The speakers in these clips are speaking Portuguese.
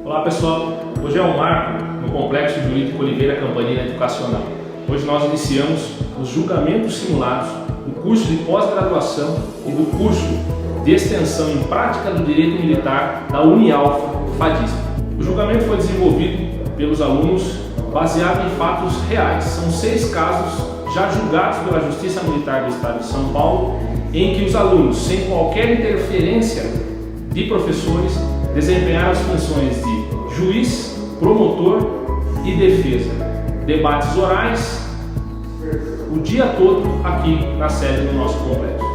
Olá pessoal, hoje é um marco no Complexo Jurídico Oliveira Campanina Educacional. Hoje nós iniciamos os julgamentos simulados do curso de pós-graduação e do curso de extensão em prática do direito militar da Unialfa FADISP. O julgamento foi desenvolvido pelos alunos baseado em fatos reais. São 6 casos já julgados pela Justiça Militar do Estado de São Paulo, em que os alunos, sem qualquer interferência de professores, desempenharam as funções de juiz, promotor e defesa. Debates orais o dia todo aqui na sede do nosso complexo.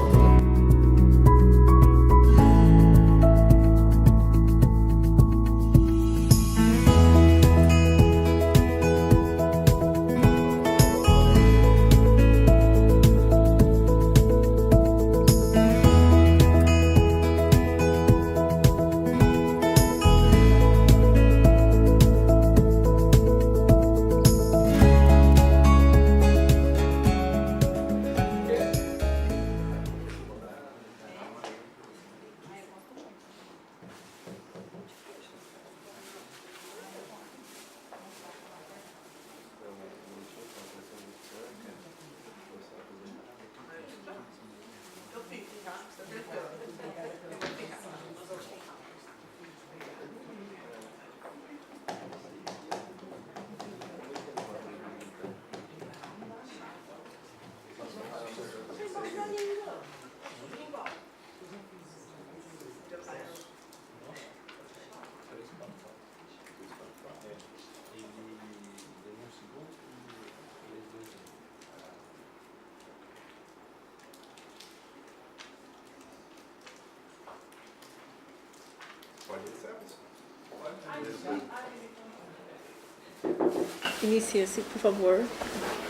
Inicia-se, por favor.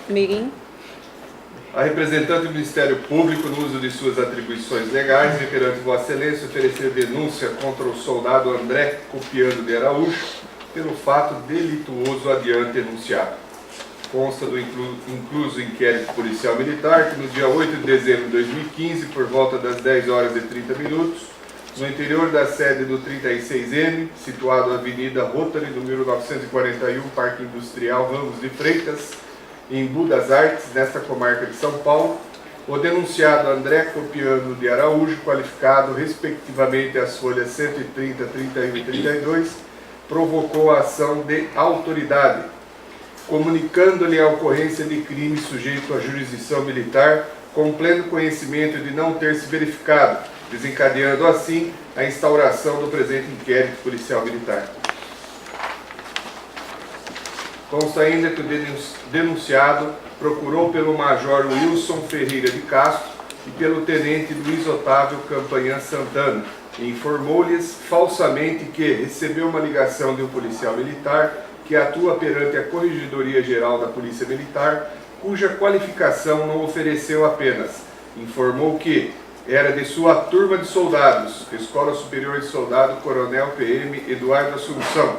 Meeting. A representante do Ministério Público, no uso de suas atribuições legais, e perante Vossa Excelência, oferecer denúncia contra o soldado André Copiano de Araújo pelo fato delituoso adiante enunciado. Consta do incluso inquérito policial militar que no dia 8 de dezembro de 2015, por volta das 10 horas e 30 minutos, no interior da sede do 36M, situado na Avenida Rotary, número 941, Parque Industrial Ramos de Freitas, em Budas Artes, nesta comarca de São Paulo, o denunciado André Copiano de Araújo, qualificado respectivamente às folhas 130, 31 e 32, provocou a ação de autoridade, comunicando-lhe a ocorrência de crime sujeito à jurisdição militar, com pleno conhecimento de não ter se verificado, desencadeando assim a instauração do presente inquérito policial militar. Consta ainda que o denunciado procurou pelo Major Wilson Ferreira de Castro e pelo Tenente Luiz Otávio Campanhã Santana e informou-lhes falsamente que recebeu uma ligação de um policial militar que atua perante a Corregedoria Geral da Polícia Militar, cuja qualificação não ofereceu apenas. Informou que era de sua turma de soldados, Escola Superior de Soldado Coronel PM Eduardo Assunção,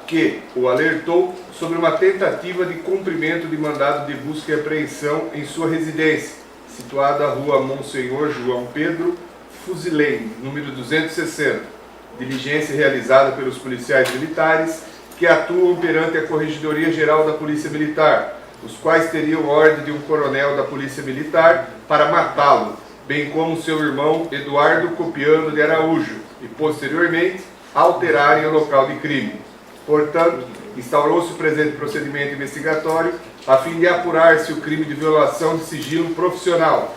que o alertou sobre uma tentativa de cumprimento de mandado de busca e apreensão em sua residência, situada à rua Monsenhor João Pedro Fuzilém, número 260, diligência realizada pelos policiais militares que atuam perante a Corregedoria Geral da Polícia Militar, os quais teriam ordem de um coronel da Polícia Militar para matá-lo, bem como seu irmão Eduardo Copiano de Araújo, e posteriormente alterarem o local de crime. Portanto, instaurou-se o presente procedimento investigatório a fim de apurar se o crime de violação de sigilo profissional,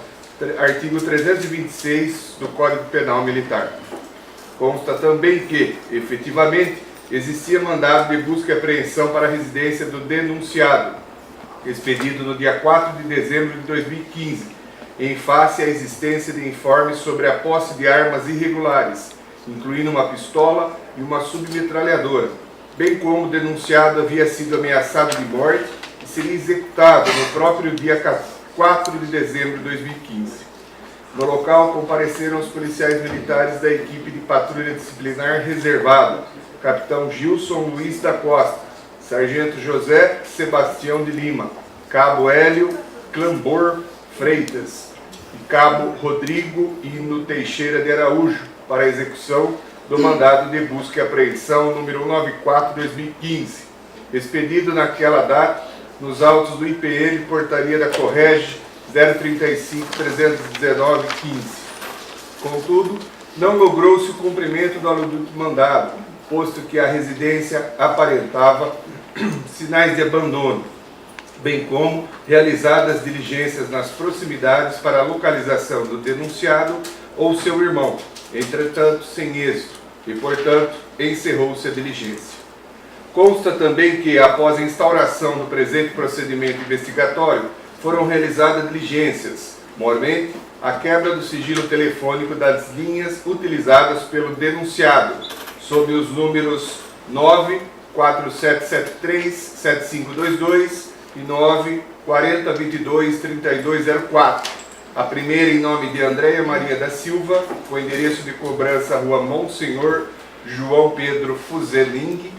artigo 326 do Código Penal Militar. Consta também que, efetivamente, existia mandado de busca e apreensão para a residência do denunciado, expedido no dia 4 de dezembro de 2015, em face à existência de informes sobre a posse de armas irregulares, incluindo uma pistola e uma submetralhadora, bem como o denunciado havia sido ameaçado de morte e seria executado no próprio dia 4 de dezembro de 2015. No local compareceram os policiais militares da equipe de patrulha disciplinar reservada, capitão Gilson Luiz da Costa, sargento José Sebastião de Lima, cabo Hélio Clambor Freitas e cabo Rodrigo Hino Teixeira de Araújo, para a execução do mandado de busca e apreensão número 194/2015, expedido naquela data nos autos do IPM Portaria da Correge 035-319-15. Contudo, não logrou-se o cumprimento do aludido mandado, posto que a residência aparentava sinais de abandono, bem como realizadas diligências nas proximidades para a localização do denunciado ou seu irmão, entretanto sem êxito, e, portanto, encerrou-se a diligência. Consta também que, após a instauração do presente procedimento investigatório, foram realizadas diligências, mormente a quebra do sigilo telefônico das linhas utilizadas pelo denunciado, sob os números 94773-7522 e 94022-3204. A primeira em nome de Andréia Maria da Silva, com endereço de cobrança Rua Monsenhor João Pedro Fuzeling,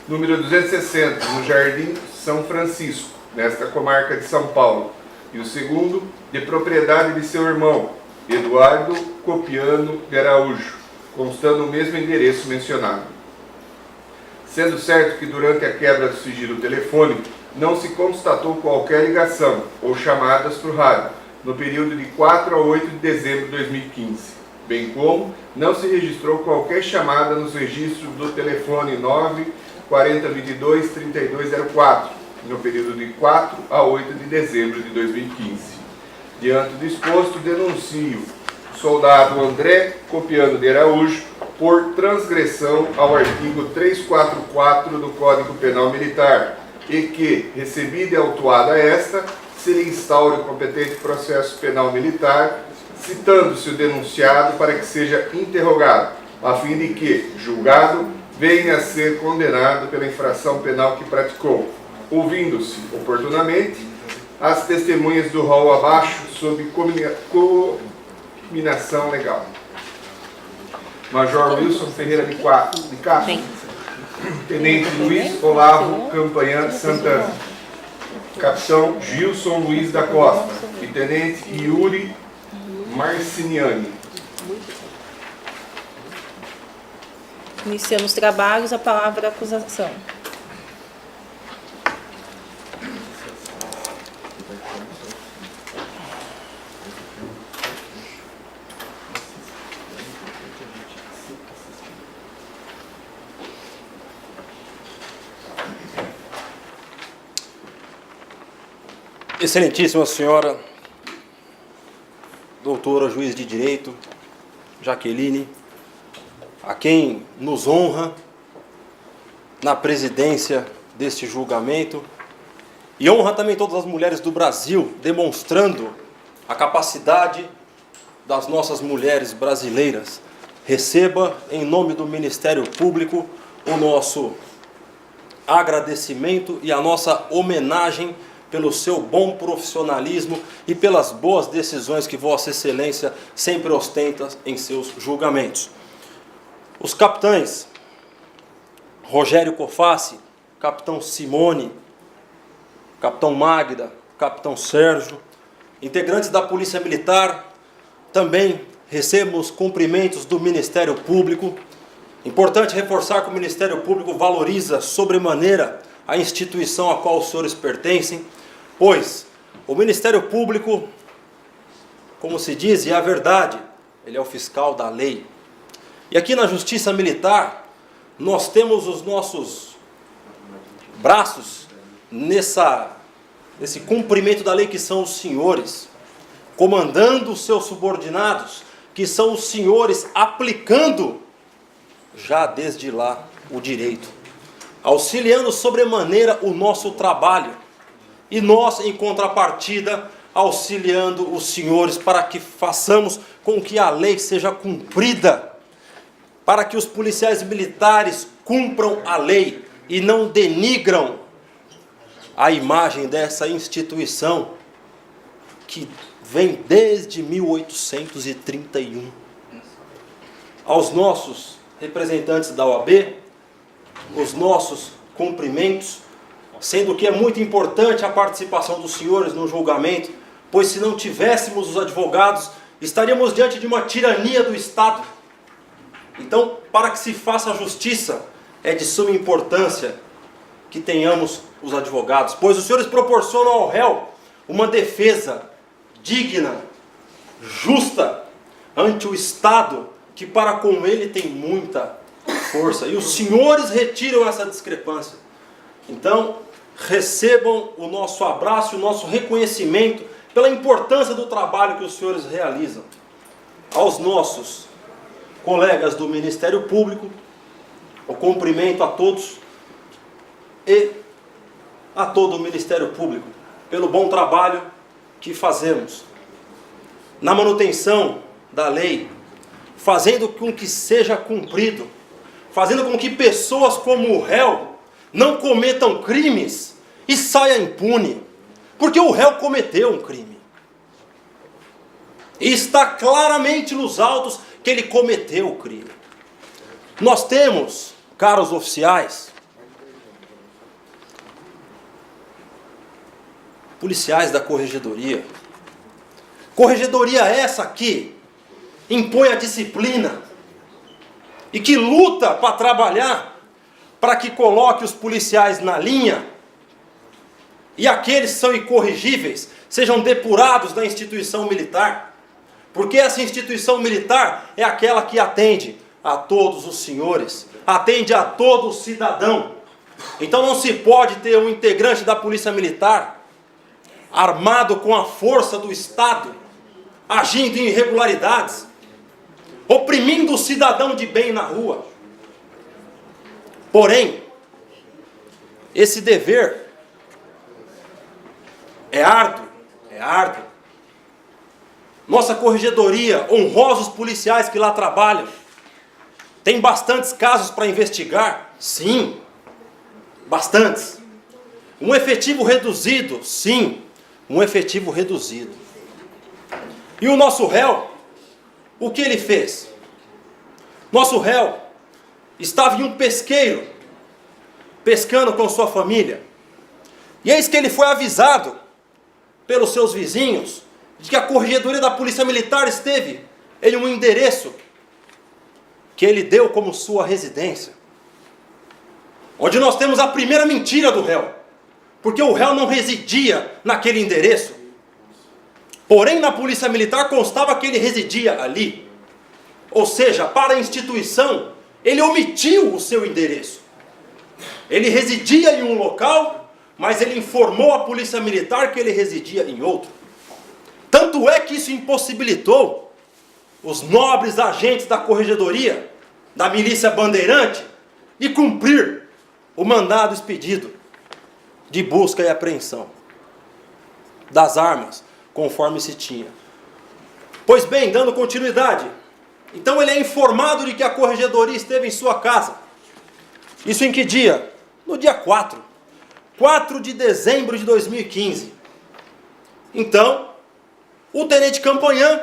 número 260, no Jardim São Francisco, nesta comarca de São Paulo. E o segundo, de propriedade de seu irmão, Eduardo Copiano de Araújo, constando o mesmo endereço mencionado. Sendo certo que durante a quebra do sigilo telefônico não se constatou qualquer ligação ou chamadas por rádio no período de 4 a 8 de dezembro de 2015, bem como não se registrou qualquer chamada nos registros do telefone 94022-3204, no período de 4 a 8 de dezembro de 2015. Diante do exposto, denuncio o soldado André Copiano de Araújo por transgressão ao artigo 344 do Código Penal Militar e que, recebida e autuada esta, se lhe instaure o competente processo penal militar, citando-se o denunciado para que seja interrogado, a fim de que, julgado, venha a ser condenado pela infração penal que praticou, ouvindo-se, oportunamente, as testemunhas do rol abaixo sob cominação legal. Major Wilson Ferreira de Castro, Tenente Luiz Olavo Campanhã Santana, Capitão Gilson Luiz da Costa e Tenente Yuri Marciniani. Iniciando os trabalhos, a palavra da acusação. Excelentíssima senhora, doutora juiz de direito, Jaqueline, a quem nos honra na presidência deste julgamento, e honra também todas as mulheres do Brasil, demonstrando a capacidade das nossas mulheres brasileiras. Receba, em nome do Ministério Público, o nosso agradecimento e a nossa homenagem pelo seu bom profissionalismo e pelas boas decisões que Vossa Excelência sempre ostenta em seus julgamentos. Os capitães Rogério Coface, capitão Simone, capitão Magda, capitão Sérgio, integrantes da Polícia Militar, também recebam os cumprimentos do Ministério Público. Importante reforçar que o Ministério Público valoriza sobremaneira a instituição a qual os senhores pertencem, pois o Ministério Público, como se diz, e é a verdade, ele é o fiscal da lei. E aqui na Justiça Militar, nós temos os nossos braços nesse cumprimento da lei, que são os senhores, comandando os seus subordinados, que são os senhores aplicando já desde lá o direito, auxiliando sobremaneira o nosso trabalho, e nós, em contrapartida, auxiliando os senhores para que façamos com que a lei seja cumprida, para que os policiais militares cumpram a lei e não denigram a imagem dessa instituição que vem desde 1831. Aos nossos representantes da OAB, os nossos cumprimentos, sendo que é muito importante a participação dos senhores no julgamento, pois se não tivéssemos os advogados, estaríamos diante de uma tirania do Estado. Então, para que se faça a justiça, é de suma importância que tenhamos os advogados, pois os senhores proporcionam ao réu uma defesa digna, justa, ante o Estado, que para com ele tem muita força. E os senhores retiram essa discrepância. Então, recebam o nosso abraço e o nosso reconhecimento pela importância do trabalho que os senhores realizam. Aos nossos colegas do Ministério Público, o cumprimento a todos e a todo o Ministério Público pelo bom trabalho que fazemos na manutenção da lei, fazendo com que seja cumprido, fazendo com que pessoas como o réu não cometam crimes e saia impune, porque o réu cometeu um crime. E está claramente nos autos que ele cometeu o crime. Nós temos, caros oficiais, policiais da corregedoria. Corregedoria essa que impõe a disciplina e que luta para trabalhar para que coloque os policiais na linha e aqueles que são incorrigíveis sejam depurados da instituição militar. Porque essa instituição militar é aquela que atende a todos os senhores, atende a todo cidadão. Então não se pode ter um integrante da polícia militar armado com a força do Estado, agindo em irregularidades, oprimindo o cidadão de bem na rua. Porém, esse dever é árduo, Nossa corregedoria, honrosos policiais que lá trabalham, tem bastantes casos para investigar? Sim, bastantes. Um efetivo reduzido? Sim, um efetivo reduzido. E o nosso réu, o que ele fez? Nosso réu estava em um pesqueiro, pescando com sua família. E eis que ele foi avisado pelos seus vizinhos de que a corregedoria da Polícia Militar esteve em um endereço que ele deu como sua residência. Onde nós temos a primeira mentira do réu. Porque o réu não residia naquele endereço. Porém, na Polícia Militar constava que ele residia ali. Ou seja, para a instituição, ele omitiu o seu endereço. Ele residia em um local, mas ele informou a Polícia Militar que ele residia em outro. Tanto é que isso impossibilitou os nobres agentes da corregedoria, da milícia bandeirante, de cumprir o mandado expedido de busca e apreensão das armas, conforme se tinha. Pois bem, dando continuidade, então ele é informado de que a corregedoria esteve em sua casa. Isso em que dia? No dia 4 de dezembro de 2015. Então, o tenente Campanhã,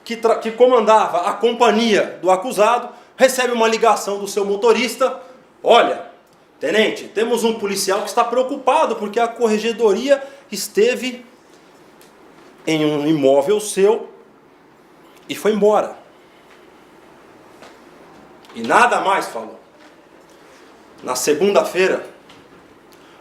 que comandava a companhia do acusado, recebe uma ligação do seu motorista. Olha, tenente, temos um policial que está preocupado porque a corregedoria esteve em um imóvel seu e foi embora. E nada mais falou. Na segunda-feira,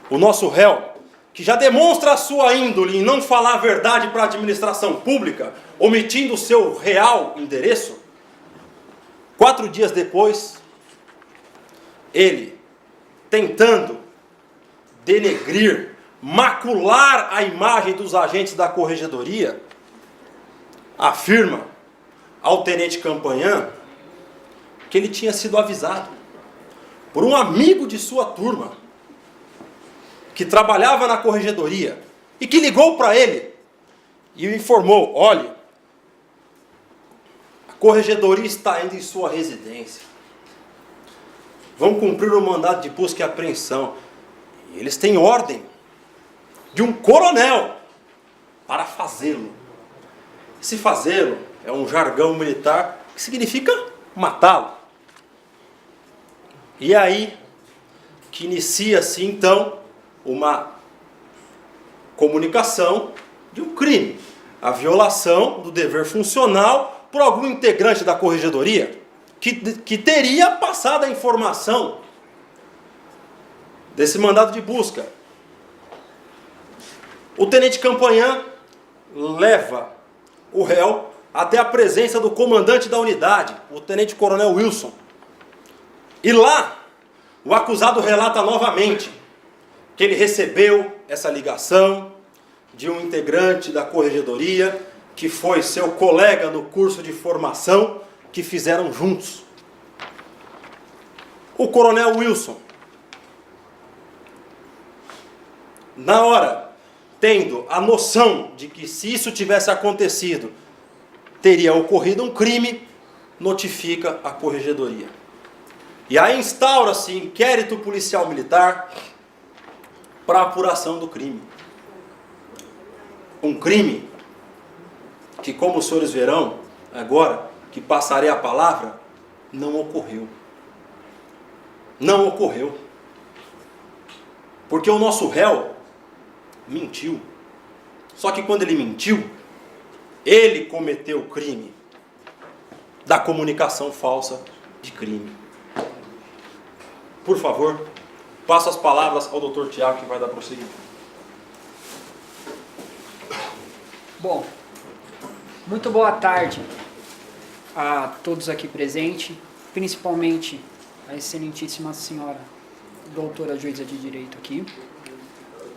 o nosso réu, que já demonstra a sua índole em não falar a verdade para a administração pública, omitindo o seu real endereço, 4 dias depois, ele, tentando denegrir, macular a imagem dos agentes da corregedoria, afirma ao tenente Campanhã que ele tinha sido avisado por um amigo de sua turma, que trabalhava na corregedoria, e que ligou para ele e o informou: olha, a corregedoria está indo em sua residência, vão cumprir o mandado de busca e apreensão, e eles têm ordem de um coronel para fazê-lo. Esse fazê-lo é um jargão militar que significa matá-lo. E é aí que inicia-se então uma comunicação de um crime, a violação do dever funcional por algum integrante da corregedoria que teria passado a informação desse mandado de busca. O tenente Campanhã leva o réu até a presença do comandante da unidade, o tenente-coronel Wilson. E lá, o acusado relata novamente que ele recebeu essa ligação de um integrante da corregedoria, que foi seu colega no curso de formação, que fizeram juntos. O coronel Wilson, na hora, tendo a noção de que se isso tivesse acontecido, teria ocorrido um crime, notifica a corregedoria. E aí instaura-se inquérito policial militar para apuração do crime. Um crime que, como os senhores verão agora, que passarei a palavra, não ocorreu. Não ocorreu. Porque o nosso réu mentiu. Só que quando ele mentiu, ele cometeu o crime da comunicação falsa de crime. Por favor, passo as palavras ao Dr. Tiago, que vai dar prosseguimento. Bom, muito boa tarde a todos aqui presentes, principalmente a excelentíssima senhora doutora juíza de direito aqui,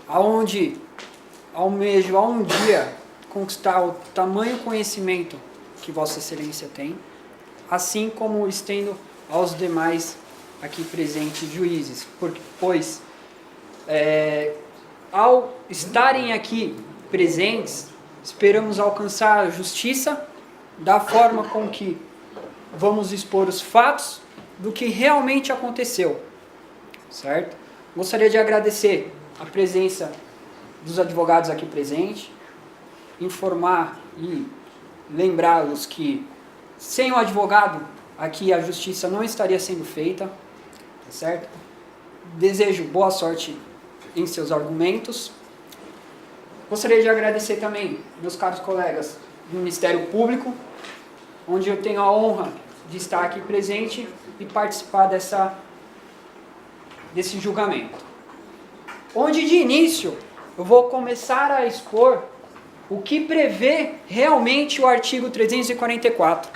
aonde almejo a um dia conquistar o tamanho conhecimento que Vossa Excelência tem, assim como estendo aos demais aqui presentes juízes, pois ao estarem aqui presentes, esperamos alcançar a justiça da forma com que vamos expor os fatos do que realmente aconteceu, certo? Gostaria de agradecer a presença dos advogados aqui presentes, informar e lembrá-los que sem o advogado aqui a justiça não estaria sendo feita, tá certo? Desejo boa sorte em seus argumentos. Gostaria de agradecer também meus caros colegas do Ministério Público, onde eu tenho a honra de estar aqui presente e participar desse julgamento. Onde de início eu vou começar a expor o que prevê realmente o artigo 344,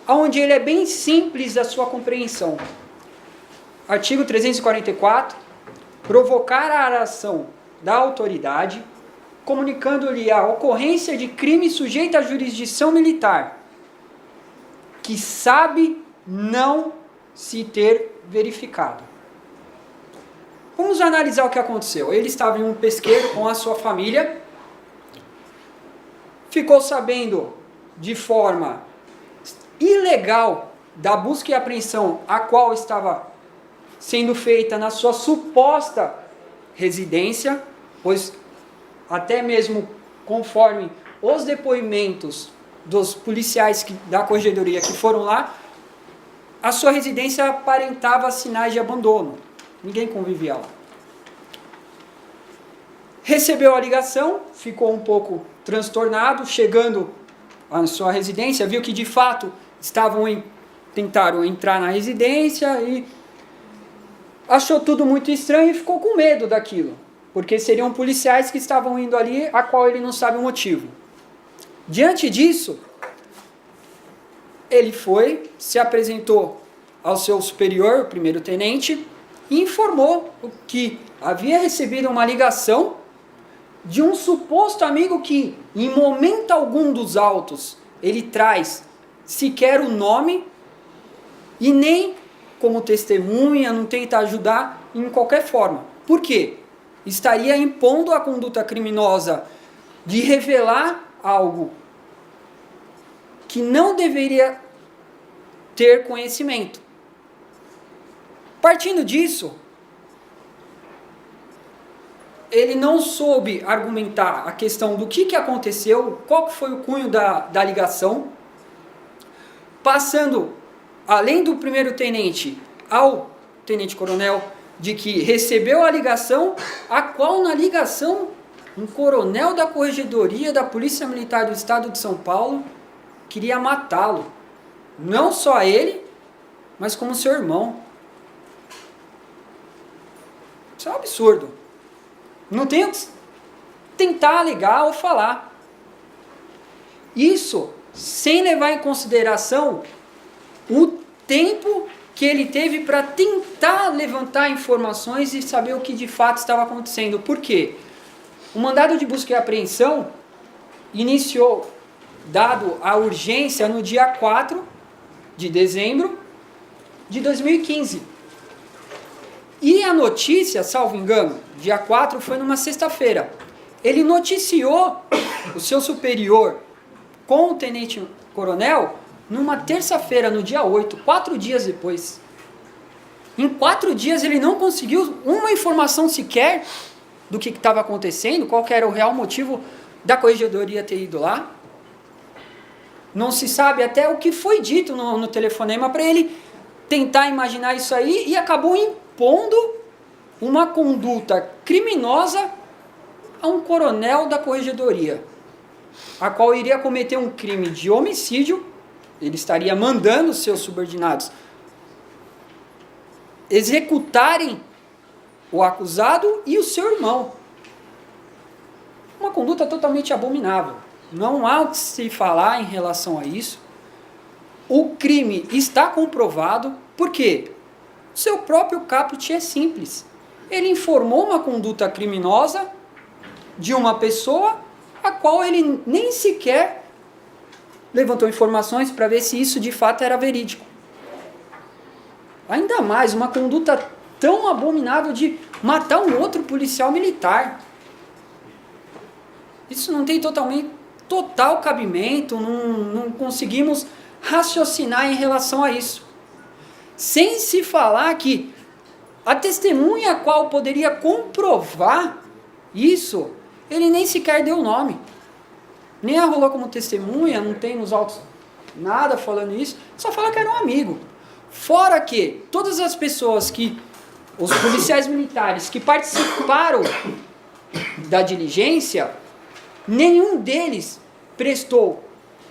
onde ele é bem simples a sua compreensão. Artigo 344, provocar a ação da autoridade, comunicando-lhe a ocorrência de crime sujeito à jurisdição militar, que sabe não se ter verificado. Vamos analisar o que aconteceu. Ele estava em um pesqueiro com a sua família, ficou sabendo de forma ilegal da busca e apreensão a qual estava sendo feita na sua suposta residência, pois até mesmo conforme os depoimentos dos policiais da corregedoria que foram lá, a sua residência aparentava sinais de abandono. Ninguém convivia lá. Recebeu a ligação, ficou um pouco transtornado, chegando à sua residência, viu que de fato tentaram entrar na residência e achou tudo muito estranho e ficou com medo daquilo, porque seriam policiais que estavam indo ali, a qual ele não sabe o motivo. Diante disso, ele foi, se apresentou ao seu superior, o primeiro-tenente, e informou que havia recebido uma ligação de um suposto amigo que, em momento algum dos autos, ele traz sequer o nome e nem como testemunha, não tenta ajudar em qualquer forma. Por quê? Estaria impondo a conduta criminosa de revelar algo que não deveria ter conhecimento. Partindo disso, ele não soube argumentar a questão do que aconteceu, qual que foi o cunho da ligação, passando, além do primeiro-tenente, ao tenente-coronel, de que recebeu a ligação, a qual na ligação um coronel da Corregedoria da Polícia Militar do Estado de São Paulo queria matá-lo. Não só ele, mas como seu irmão. Isso é um absurdo. Não tem o que tentar alegar ou falar. Isso sem levar em consideração o tempo que ele teve para tentar levantar informações e saber o que de fato estava acontecendo. Por quê? O mandado de busca e apreensão iniciou, dado a urgência, no dia 4 de dezembro de 2015. E a notícia, salvo engano, dia 4 foi numa sexta-feira. Ele noticiou o seu superior com o tenente-coronel numa terça-feira, no dia 8, 4 dias depois. Em 4 dias ele não conseguiu uma informação sequer do que estava acontecendo, qual que era o real motivo da corregedoria ter ido lá. Não se sabe até o que foi dito no telefonema para ele tentar imaginar isso aí, e acabou impondo uma conduta criminosa a um coronel da corregedoria, a qual iria cometer um crime de homicídio. Ele estaria mandando seus subordinados executarem o acusado e o seu irmão. Uma conduta totalmente abominável. Não há o que se falar em relação a isso. O crime está comprovado, porque seu próprio caput é simples. Ele informou uma conduta criminosa de uma pessoa a qual ele nem sequer levantou informações para ver se isso de fato era verídico. Ainda mais uma conduta tão abominável de matar um outro policial militar. Isso não tem total cabimento, não conseguimos raciocinar em relação a isso. Sem se falar que a testemunha a qual poderia comprovar isso, ele nem sequer deu nome. Nem arrolou como testemunha, não tem nos autos nada falando isso, só fala que era um amigo. Fora que todas as pessoas os policiais militares que participaram da diligência, nenhum deles prestou,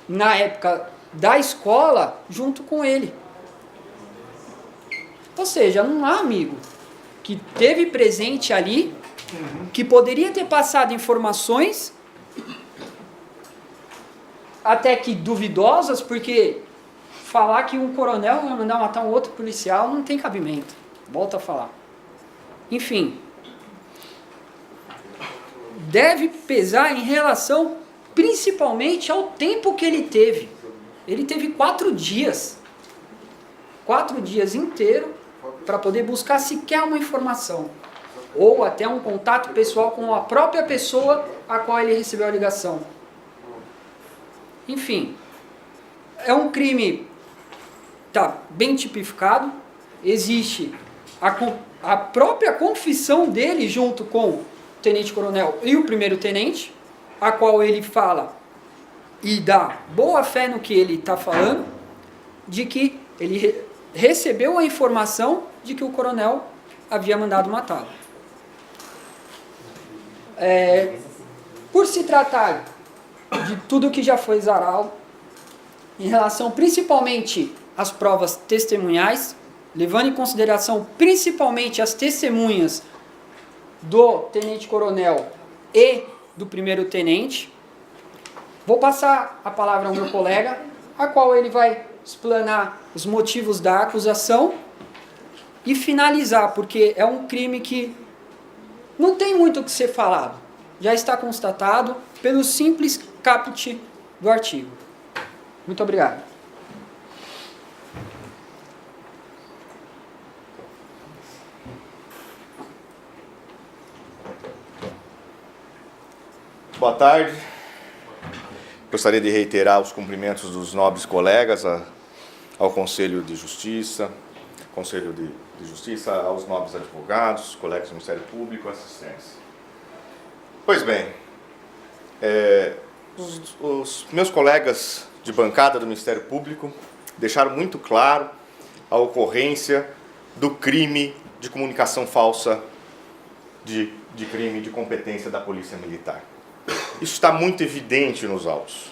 na época da escola, junto com ele. Ou seja, não há amigo que teve presente ali, que poderia ter passado informações, até que duvidosas, porque falar que um coronel vai mandar matar um outro policial não tem cabimento. Volto a falar. Enfim, deve pesar em relação principalmente ao tempo que ele teve. Ele teve 4 dias. 4 dias inteiros para poder buscar sequer uma informação. Ou até um contato pessoal com a própria pessoa a qual ele recebeu a ligação. Enfim, é um crime bem tipificado. Existe a própria confissão dele junto com o tenente-coronel e o primeiro-tenente, a qual ele fala e dá boa fé no que ele está falando, de que ele recebeu a informação de que o coronel havia mandado matá-lo. Por se tratar de tudo que já foi exarado, em relação principalmente às provas testemunhais, levando em consideração principalmente as testemunhas do tenente-coronel e do primeiro-tenente, vou passar a palavra ao meu colega, a qual ele vai explanar os motivos da acusação e finalizar, porque é um crime que não tem muito o que ser falado. Já está constatado pelo simples caput do artigo. Muito obrigado. Boa tarde. Gostaria de reiterar os cumprimentos dos nobres colegas ao Conselho de Justiça, aos nobres advogados, colegas do Ministério Público, assistência. Pois bem, os meus colegas de bancada do Ministério Público deixaram muito claro a ocorrência do crime de comunicação falsa, de crime de competência da Polícia Militar. Isso está muito evidente nos autos.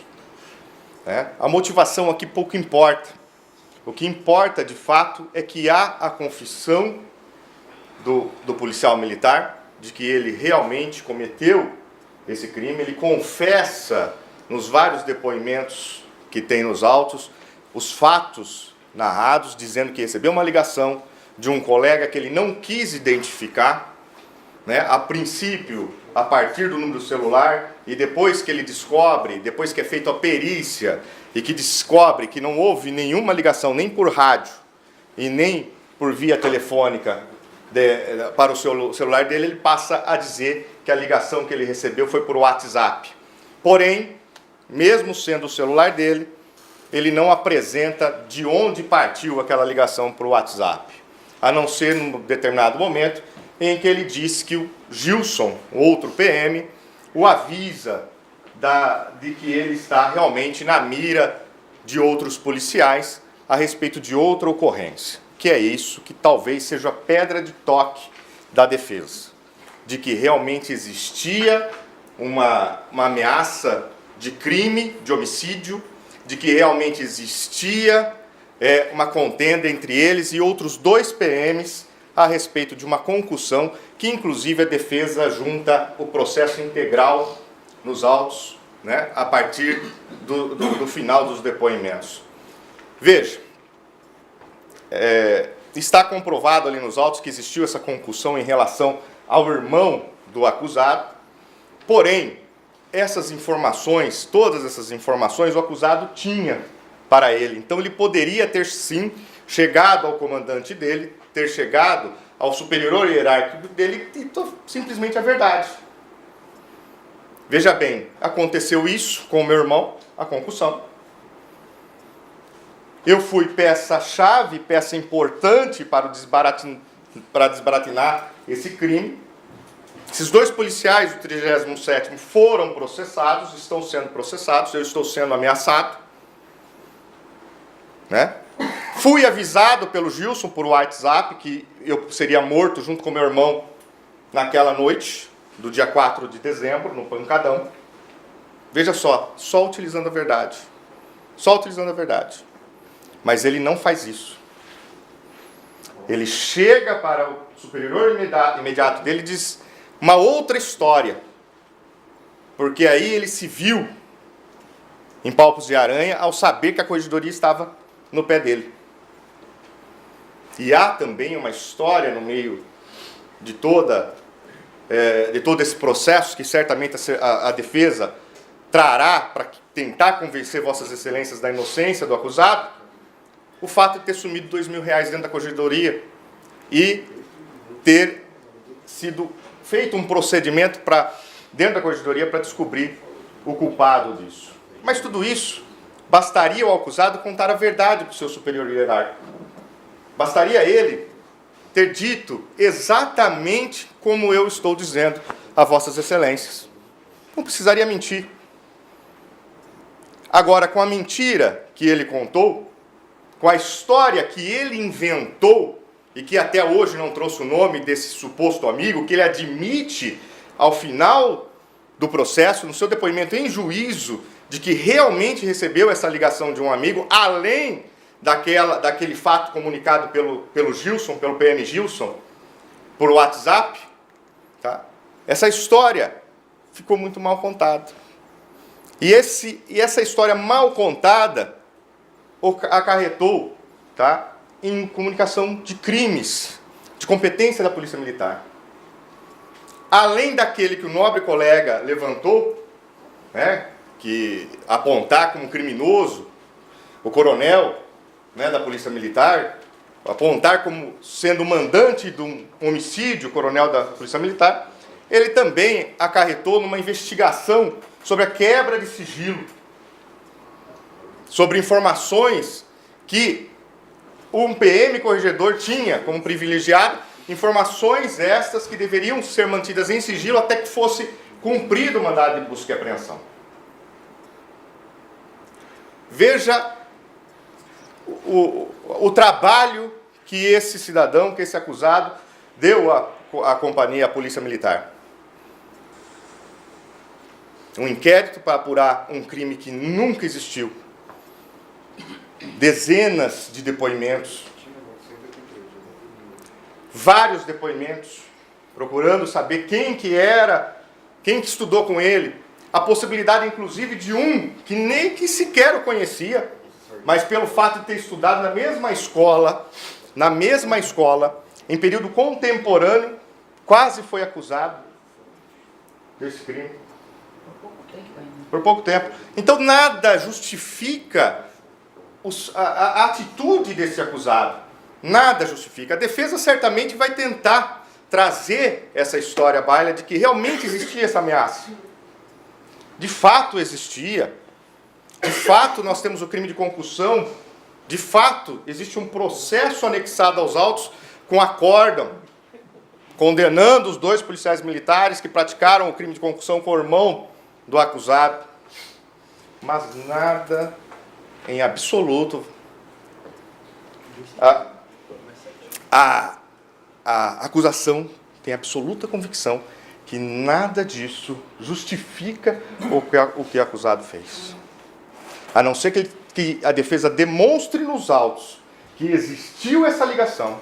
A motivação aqui pouco importa. O que importa, de fato, é que há a confissão do policial militar de que ele realmente cometeu esse crime. Ele confessa nos vários depoimentos que tem nos autos os fatos narrados, dizendo que recebeu uma ligação de um colega que ele não quis identificar, a princípio, a partir do número do celular, e depois que ele descobre, depois que é feita a perícia, e que descobre que não houve nenhuma ligação, nem por rádio, e nem por via telefônica para o celular dele, ele passa a dizer que a ligação que ele recebeu foi por WhatsApp. Porém, mesmo sendo o celular dele, ele não apresenta de onde partiu aquela ligação para o WhatsApp, a não ser num determinado momento em que ele diz que o Gilson, outro PM, o avisa de que ele está realmente na mira de outros policiais a respeito de outra ocorrência, que é isso que talvez seja a pedra de toque da defesa, de que realmente existia uma ameaça de crime, de homicídio, de que realmente existia uma contenda entre eles e outros 2 PMs a respeito de uma concussão, que inclusive a defesa junta o processo integral nos autos, a partir do final dos depoimentos. Veja, está comprovado ali nos autos que existiu essa concussão em relação ao irmão do acusado, porém, essas informações, todas essas informações, o acusado tinha para ele. Então ele poderia ter sim chegado ao comandante dele, ter chegado ao superior hierárquico dele e simplesmente a verdade. Veja bem, aconteceu isso com o meu irmão, a concussão. Eu fui peça-chave, peça importante para desbaratinar esse crime. Esses 2 policiais do 37º foram processados, estão sendo processados, eu estou sendo ameaçado. Fui avisado pelo Gilson por WhatsApp que eu seria morto junto com meu irmão naquela noite do dia 4 de dezembro, no pancadão. Veja só utilizando a verdade. Só utilizando a verdade. Mas ele não faz isso. Ele chega para o superior imediato dele e diz uma outra história. Porque aí ele se viu em palpos de aranha ao saber que a corregedoria estava no pé dele. E há também uma história no meio de todo esse processo que certamente a defesa trará para tentar convencer vossas excelências da inocência do acusado, o fato de ter sumido R$2.000 dentro da corregedoria e ter sido feito um procedimento dentro da corregedoria para descobrir o culpado disso. Mas tudo isso bastaria ao acusado contar a verdade para o seu superior hierárquico. Bastaria ele ter dito exatamente como eu estou dizendo a vossas excelências. Não precisaria mentir. Agora, com a mentira que ele contou, com a história que ele inventou, e que até hoje não trouxe o nome desse suposto amigo, que ele admite ao final do processo, no seu depoimento em juízo, de que realmente recebeu essa ligação de um amigo, além daquele fato comunicado pelo Gilson, pelo PM Gilson, por WhatsApp, tá? Essa história ficou muito mal contada. E essa história mal contada acarretou, tá, em comunicação de crimes, de competência da Polícia Militar. Além daquele que o nobre colega levantou, que apontar como criminoso o coronel, da Polícia Militar, apontar como sendo o mandante de um homicídio, o coronel da Polícia Militar, ele também acarretou numa investigação sobre a quebra de sigilo, sobre informações que um PM corregedor tinha como privilegiado, informações estas que deveriam ser mantidas em sigilo até que fosse cumprido o mandado de busca e apreensão. Veja o trabalho que esse cidadão, que esse acusado, deu à companhia, à Polícia Militar. Um inquérito para apurar um crime que nunca existiu. Dezenas de depoimentos. Vários depoimentos, procurando saber quem que era, quem que estudou com ele. A possibilidade, inclusive, de um que nem que sequer o conhecia, mas pelo fato de ter estudado na mesma escola, em período contemporâneo, quase foi acusado desse crime. Por pouco tempo. Então nada justifica a atitude desse acusado. Nada justifica. A defesa certamente vai tentar trazer essa história à baila de que realmente existia essa ameaça. De fato existia. De fato nós temos o crime de concussão. De fato existe um processo anexado aos autos com acórdão, condenando os 2 policiais militares que praticaram o crime de concussão com o irmão do acusado. Mas nada em absoluto. A acusação tem absoluta convicção que nada disso justifica o que o acusado fez. A não ser que a defesa demonstre nos autos que existiu essa ligação.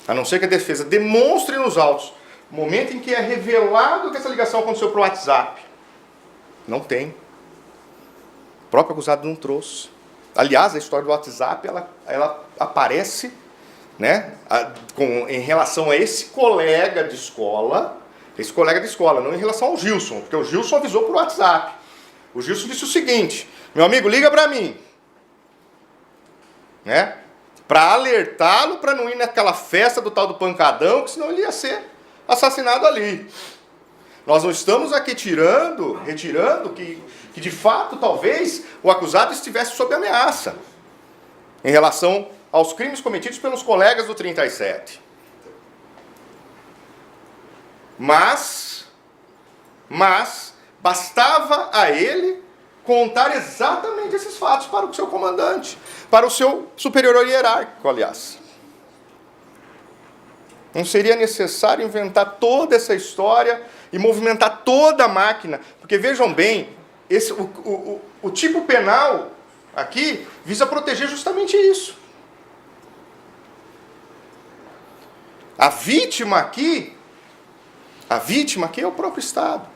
A não ser que a defesa demonstre nos autos o momento em que é revelado que essa ligação aconteceu por WhatsApp. Não tem. O próprio acusado não trouxe. Aliás, a história do WhatsApp, ela aparece, né, em relação a esse colega de escola, não em relação ao Gilson, porque o Gilson avisou por WhatsApp. O Gilson disse o seguinte: meu amigo, liga para mim, né, para alertá-lo para não ir naquela festa do tal do pancadão, que senão ele ia ser assassinado ali. Nós não estamos aqui retirando que de fato talvez o acusado estivesse sob ameaça em relação aos crimes cometidos pelos colegas do 37. Mas bastava a ele contar exatamente esses fatos para o seu comandante, para o seu superior hierárquico, aliás. Não seria necessário inventar toda essa história e movimentar toda a máquina, porque vejam bem, o tipo penal aqui visa proteger justamente isso. A vítima aqui é o próprio Estado,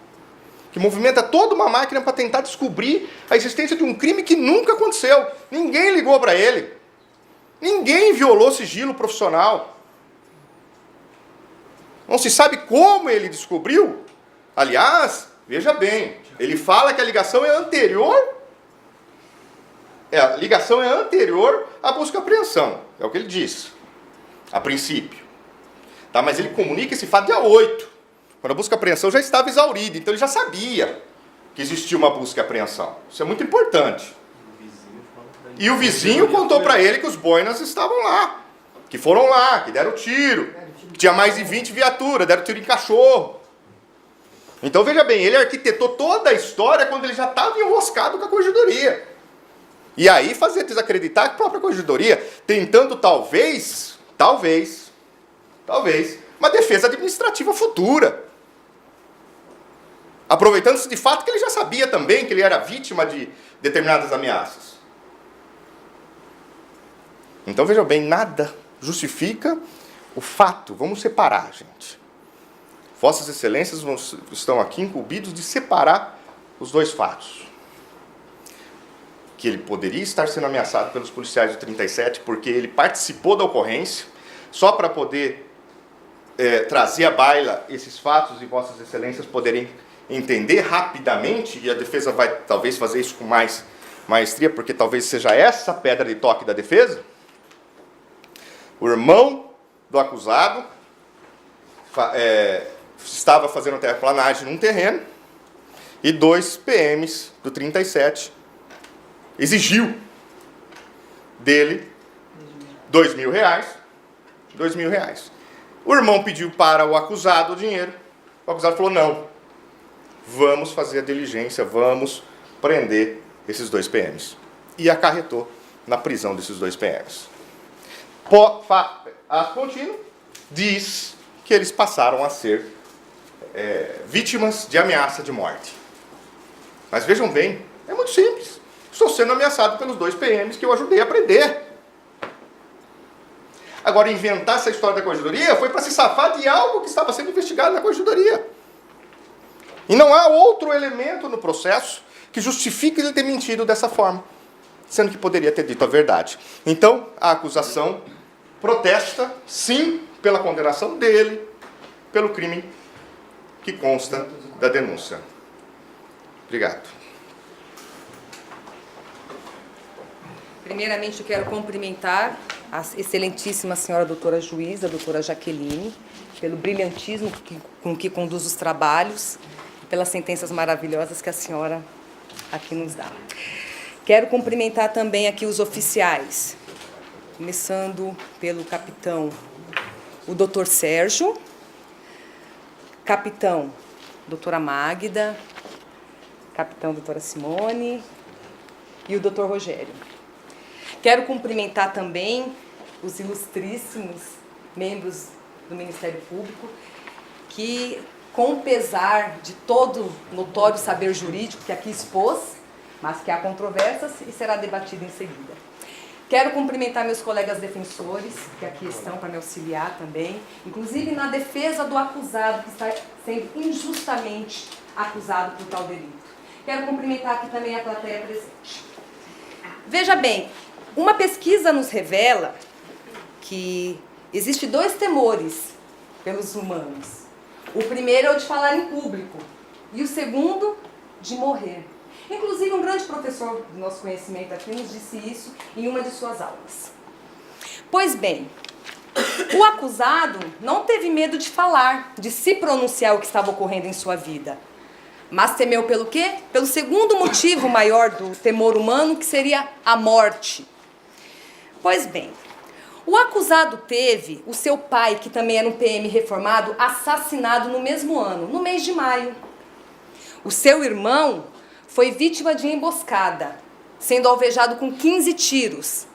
que movimenta toda uma máquina para tentar descobrir a existência de um crime que nunca aconteceu. Ninguém ligou para ele. Ninguém violou sigilo profissional. Não se sabe como ele descobriu. Aliás, veja bem, ele fala que a ligação é anterior. A ligação é anterior à busca e apreensão. É o que ele diz, a princípio. Tá, mas ele comunica esse fato dia 8, quando a busca e apreensão já estava exaurida. Então ele já sabia que existia uma busca e apreensão. Isso é muito importante. E o vizinho contou para ele que os boinas estavam lá, que foram lá, que deram tiro, que tinha mais de 20 viaturas, deram tiro em cachorro. Então veja bem, ele arquitetou toda a história quando ele já estava enroscado com a corregedoria. E aí fazia desacreditar a própria corregedoria, tentando talvez, uma defesa administrativa futura. Aproveitando-se de fato que ele já sabia também que ele era vítima de determinadas ameaças. Então vejam bem, nada justifica o fato. Vamos separar, gente. Vossas Excelências estão aqui incumbidos de separar os 2 fatos. Que ele poderia estar sendo ameaçado pelos policiais do 37 porque ele participou da ocorrência, só para poder trazer à baila esses fatos e Vossas Excelências poderem entender rapidamente, e a defesa vai talvez fazer isso com mais maestria, porque talvez seja essa a pedra de toque da defesa. O irmão do acusado estava fazendo terraplanagem num terreno e 2 PMs do 37 exigiu dele R$2.000. O irmão pediu para o acusado o dinheiro. O acusado falou não. vamos fazer a diligência, vamos prender esses 2 PMs. E acarretou na prisão desses 2 PMs. Ato contínuo diz que eles passaram a ser vítimas de ameaça de morte. Mas vejam bem, é muito simples. Estou sendo ameaçado pelos 2 PMs que eu ajudei a prender. Agora, inventar essa história da corregedoria foi para se safar de algo que estava sendo investigado na corregedoria. E não há outro elemento no processo que justifique ele ter mentido dessa forma, sendo que poderia ter dito a verdade. Então, a acusação protesta, sim, pela condenação dele, pelo crime que consta da denúncia. Obrigado. Primeiramente, eu quero cumprimentar a excelentíssima senhora doutora juíza, a doutora Jaqueline, pelo brilhantismo com que conduz os trabalhos, pelas sentenças maravilhosas que a senhora aqui nos dá. Quero cumprimentar também aqui os oficiais, começando pelo capitão, o doutor Sérgio, capitão, doutora Magda, capitão, doutora Simone e o doutor Rogério. Quero cumprimentar também os ilustríssimos membros do Ministério Público que, com o pesar de todo notório saber jurídico que aqui expôs, mas que há controvérsias e será debatido em seguida. Quero cumprimentar meus colegas defensores, que aqui estão para me auxiliar também, inclusive na defesa do acusado que está sendo injustamente acusado por tal delito. Quero cumprimentar aqui também a plateia presente. Veja bem, uma pesquisa nos revela que existe 2 temores pelos humanos. O primeiro é o de falar em público e o segundo, de morrer. Inclusive, um grande professor do nosso conhecimento aqui nos disse isso em uma de suas aulas. Pois bem, o acusado não teve medo de falar, de se pronunciar o que estava ocorrendo em sua vida. Mas temeu pelo quê? Pelo segundo motivo maior do temor humano, que seria a morte. Pois bem, o acusado teve o seu pai, que também era um PM reformado, assassinado no mesmo ano, no mês de maio. O seu irmão foi vítima de emboscada, sendo alvejado com 15 tiros.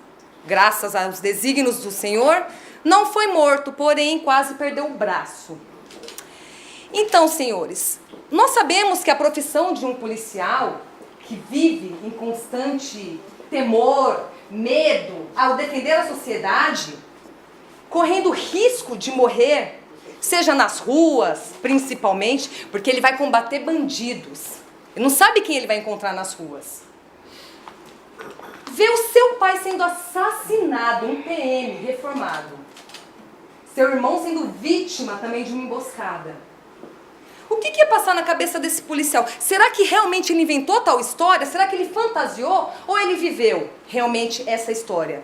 Graças aos desígnios do Senhor, não foi morto, porém quase perdeu o braço. Então, senhores, nós sabemos que a profissão de um policial que vive em constante temor, medo, ao defender a sociedade, correndo risco de morrer, seja nas ruas, principalmente, porque ele vai combater bandidos. Ele não sabe quem ele vai encontrar nas ruas. Ver o seu pai sendo assassinado, um PM reformado. Seu irmão sendo vítima também de uma emboscada. O que ia passar na cabeça desse policial? Será que realmente ele inventou tal história? Será que ele fantasiou? Ou ele viveu realmente essa história?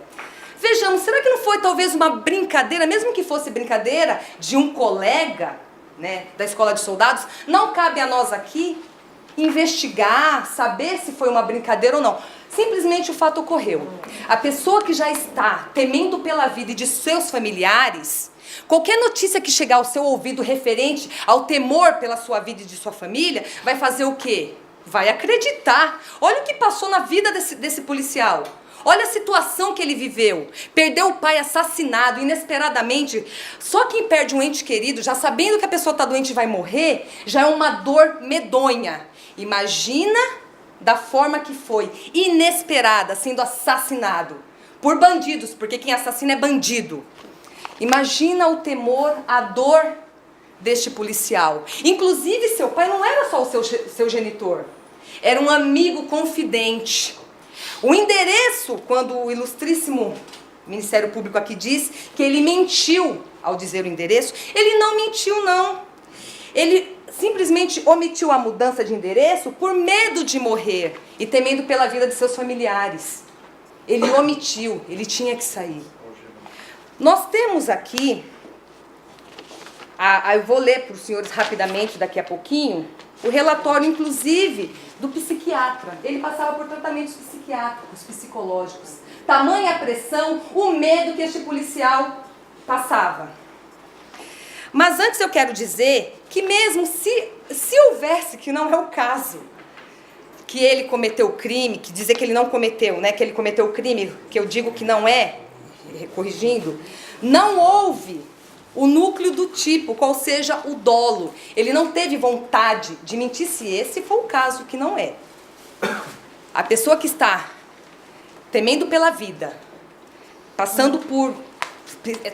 Vejamos, será que não foi talvez uma brincadeira, mesmo que fosse brincadeira, de um colega, né, da escola de soldados? Não cabe a nós aqui investigar, saber se foi uma brincadeira ou não. Simplesmente o fato ocorreu. A pessoa que já está temendo pela vida e de seus familiares, qualquer notícia que chegar ao seu ouvido referente ao temor pela sua vida e de sua família, vai fazer o quê? Vai acreditar. Olha o que passou na vida desse policial. Olha a situação que ele viveu. Perdeu o pai assassinado inesperadamente. Só quem perde um ente querido, já sabendo que a pessoa está doente e vai morrer, já é uma dor medonha. Imagina da forma que foi, inesperada, sendo assassinado por bandidos, porque quem assassina é bandido. Imagina o temor, a dor deste policial. Inclusive, seu pai não era só o seu genitor, era um amigo confidente. O endereço, quando o ilustríssimo Ministério Público aqui diz que ele mentiu ao dizer o endereço, ele não mentiu, não. Ele simplesmente omitiu a mudança de endereço por medo de morrer e temendo pela vida de seus familiares. Ele omitiu, ele tinha que sair. Nós temos aqui, eu vou ler para os senhores rapidamente daqui a pouquinho, o relatório, inclusive, do psiquiatra. Ele passava por tratamentos psiquiátricos, psicológicos. Tamanha a pressão, o medo que este policial passava. Mas antes eu quero dizer que mesmo se houvesse, que não é o caso, que ele cometeu o crime, que dizer que ele não cometeu, né, que ele cometeu o crime, que eu digo que não é, corrigindo, não houve o núcleo do tipo, qual seja o dolo. Ele não teve vontade de mentir, se esse for o caso, que não é. A pessoa que está temendo pela vida, passando por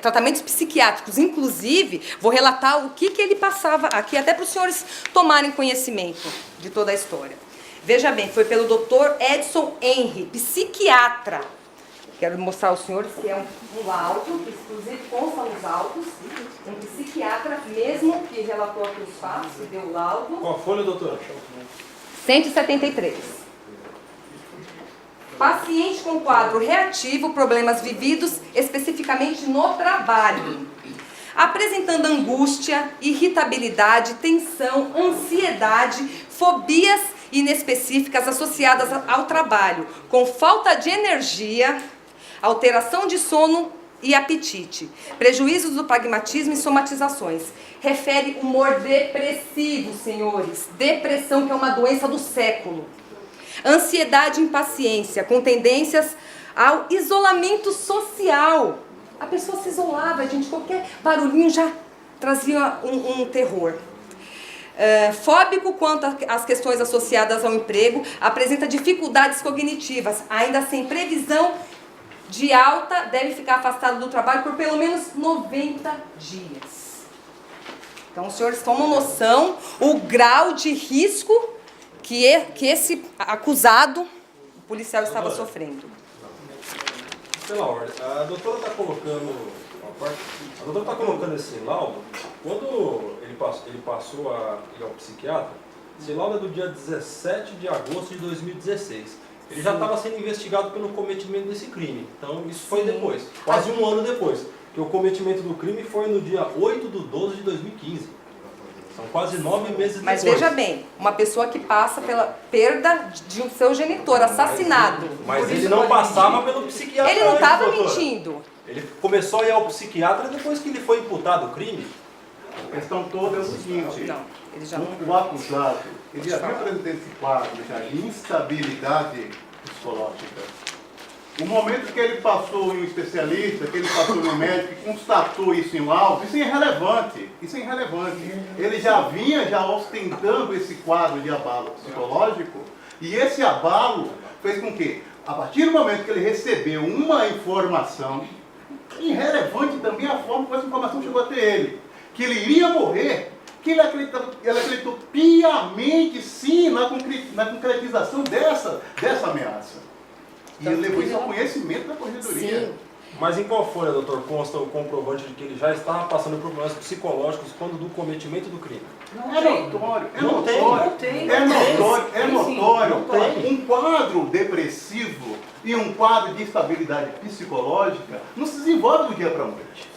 tratamentos psiquiátricos, inclusive, vou relatar o que ele passava aqui, até para os senhores tomarem conhecimento de toda a história. Veja bem, foi pelo Dr. Edson Henry, psiquiatra. Quero mostrar aos senhores que é um laudo, que inclusive consta nos autos, um psiquiatra mesmo que relatou aqui os fatos, que deu o laudo. Qual a folha, doutora? 173. Paciente com quadro reativo, problemas vividos especificamente no trabalho, apresentando angústia, irritabilidade, tensão, ansiedade, fobias inespecíficas associadas ao trabalho, com falta de energia, alteração de sono e apetite, prejuízos do pragmatismo e somatizações. Refere humor depressivo, senhores, depressão, que é uma doença do século. Ansiedade e impaciência, com tendências ao isolamento social. A pessoa se isolava, gente, qualquer barulhinho já trazia um terror. Fóbico quanto às questões associadas ao emprego, apresenta dificuldades cognitivas, ainda sem previsão de alta, deve ficar afastado do trabalho por pelo menos 90 dias. Então, os senhores tomam noção o grau de risco que esse acusado, o policial, estava sofrendo. Pela ordem, a doutora está colocando esse laudo. Quando ele passou a ir ao psiquiatra, esse laudo é do dia 17 de agosto de 2016. Ele já estava sendo investigado pelo cometimento desse crime. Então isso foi depois, quase um ano depois. Porque o cometimento do crime foi no dia 8/12 de 2015. São quase 9 meses depois. Mas veja bem, uma pessoa que passa pela perda de um seu genitor assassinado. Mas ele não passava pelo psiquiatra. Ele não estava doutora. mentindo. Ele começou a ir ao psiquiatra depois que ele foi imputado o crime. A questão toda é o seguinte, Não, ele já não. o acusado, ele havia apresentado esse quadro já de instabilidade psicológica. O momento que ele passou em um especialista, que ele passou no médico e constatou isso em laudo, isso é irrelevante. Isso é irrelevante. Ele já vinha ostentando esse quadro de abalo psicológico, e esse abalo fez com que, a partir do momento que ele recebeu uma informação, irrelevante também a forma como essa informação chegou até ele, que ele iria morrer, que ele acreditou piamente, sim, na concretização dessa ameaça. E ele levou isso ao conhecimento da corregedoria. Sim. Mas em qual folha, doutor, consta o comprovante de que ele já estava passando por problemas psicológicos quando do cometimento do crime? É notório. Um quadro depressivo e um quadro de instabilidade psicológica não se desenvolve do dia para a noite.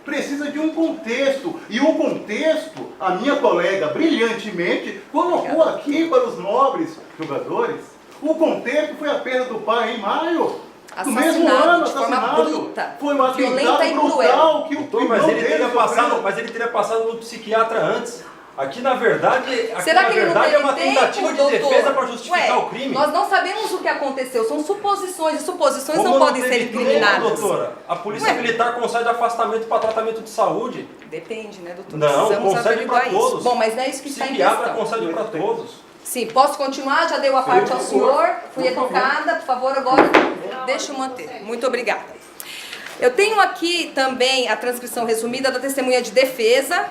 Precisa de um contexto. E o contexto, a minha colega brilhantemente colocou aqui para os nobres jogadores. O contexto foi a perda do pai em maio do mesmo ano, de forma bruta, foi um violenta atentado e brutal que o Doutor, irmão mas ele dele teria passado no psiquiatra antes. Aqui, na verdade, Será que ele não teve é uma tempo, tentativa de doutor? defesa para justificar Ué, o crime. Nós não sabemos o que aconteceu, são suposições, e suposições Como não podem teve ser tempo, incriminadas. doutora? A polícia militar concede afastamento para tratamento de saúde. Depende, né, doutor? Não, Precisamos concede averiguar para todos. isso. Bom, mas não é isso que está em Psiquiatra questão. concede para todos. Sim, posso continuar? Já dei uma parte ao senhor, fui educada, por favor, agora deixa eu manter. Muito obrigada. Eu tenho aqui também a transcrição resumida da testemunha de defesa,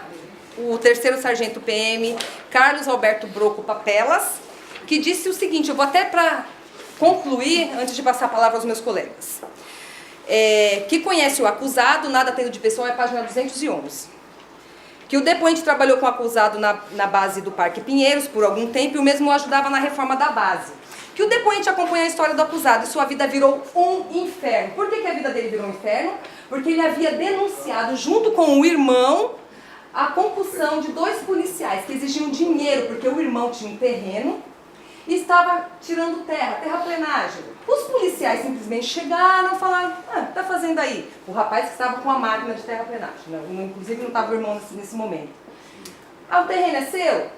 o 3º sargento PM, Carlos Alberto Broco Papelas, que disse o seguinte, eu vou até para concluir, antes de passar a palavra aos meus colegas. Que conhece o acusado, nada tendo de pessoal, é a página 211. Que o depoente trabalhou com o acusado na base do Parque Pinheiros por algum tempo e o mesmo o ajudava na reforma da base. Que o depoente acompanhou a história do acusado e sua vida virou um inferno. Por que a vida dele virou um inferno? Porque ele havia denunciado, junto com o irmão, a concussão de 2 policiais que exigiam dinheiro, porque o irmão tinha um terreno e estava tirando terraplenagem. Os policiais simplesmente chegaram e falaram, tá fazendo aí? O rapaz que estava com a máquina de terraplenagem, inclusive não estava o irmão nesse momento. Ah, o terreno é seu?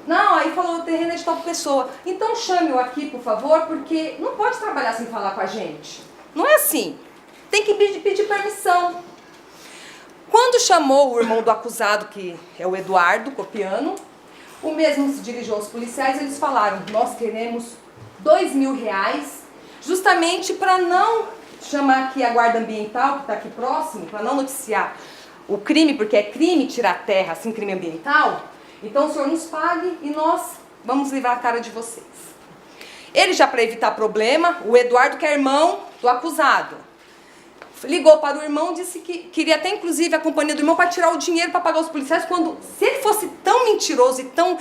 Não, aí falou, o terreno é de tal pessoa. Então chame-o aqui, por favor, porque não pode trabalhar sem falar com a gente. Não é assim. Tem que pedir permissão. Quando chamou o irmão do acusado, que é o Eduardo Copiano, o mesmo se dirigiu aos policiais, eles falaram, nós queremos R$2.000, justamente para não chamar aqui a guarda ambiental, que está aqui próximo, para não noticiar o crime, porque é crime tirar terra, assim, crime ambiental. Então o senhor nos pague e nós vamos livrar a cara de vocês. Ele, já para evitar problema, o Eduardo, que é irmão do acusado, ligou para o irmão, disse que queria até inclusive a companhia do irmão para tirar o dinheiro para pagar os policiais, quando, se ele fosse tão mentiroso e tão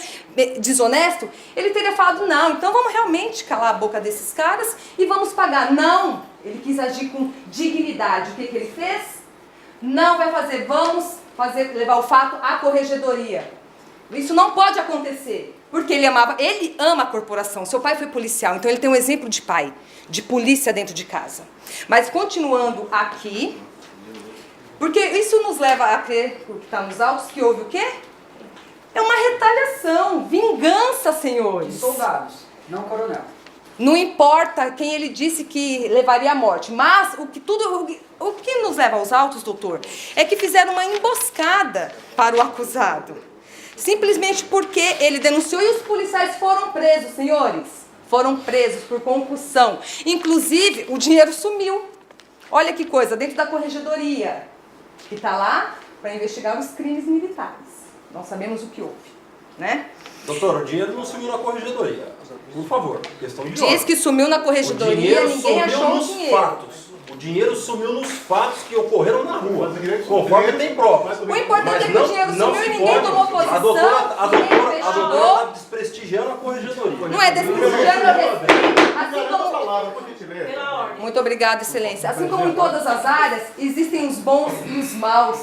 desonesto, ele teria falado, não, então vamos realmente calar a boca desses caras e vamos pagar. Não, ele quis agir com dignidade. O que ele fez? Não vai fazer, vamos levar o fato à corregedoria. Isso não pode acontecer, porque ele ama a corporação. Seu pai foi policial, então ele tem um exemplo de pai, de polícia dentro de casa. Mas continuando aqui, porque isso nos leva a crer, o que está nos autos, que houve o quê? É uma retaliação, vingança, senhores. Soldados, não coronel. Não importa quem ele disse que levaria à morte, mas o que nos leva aos autos, doutor, é que fizeram uma emboscada para o acusado. Simplesmente porque ele denunciou e os policiais foram presos, senhores. Foram presos por concussão. Inclusive, o dinheiro sumiu. Olha que coisa, dentro da corregedoria, que está lá para investigar os crimes militares. Nós sabemos o que houve, né? Doutor, o dinheiro não sumiu na corregedoria. Por favor, questão de ordem. Diz que sumiu na corregedoria, ninguém achou o dinheiro. Fatos. O dinheiro sumiu nos fatos que ocorreram na rua, conforme tem provas. O importante é que o dinheiro sumiu e ninguém tomou posição, A doutora ninguém está desprestigiando a corregedoria. Não é desprestigiando, eu respeito. Assim como... Muito obrigada, excelência. Assim como em todas as áreas, existem os bons e os maus.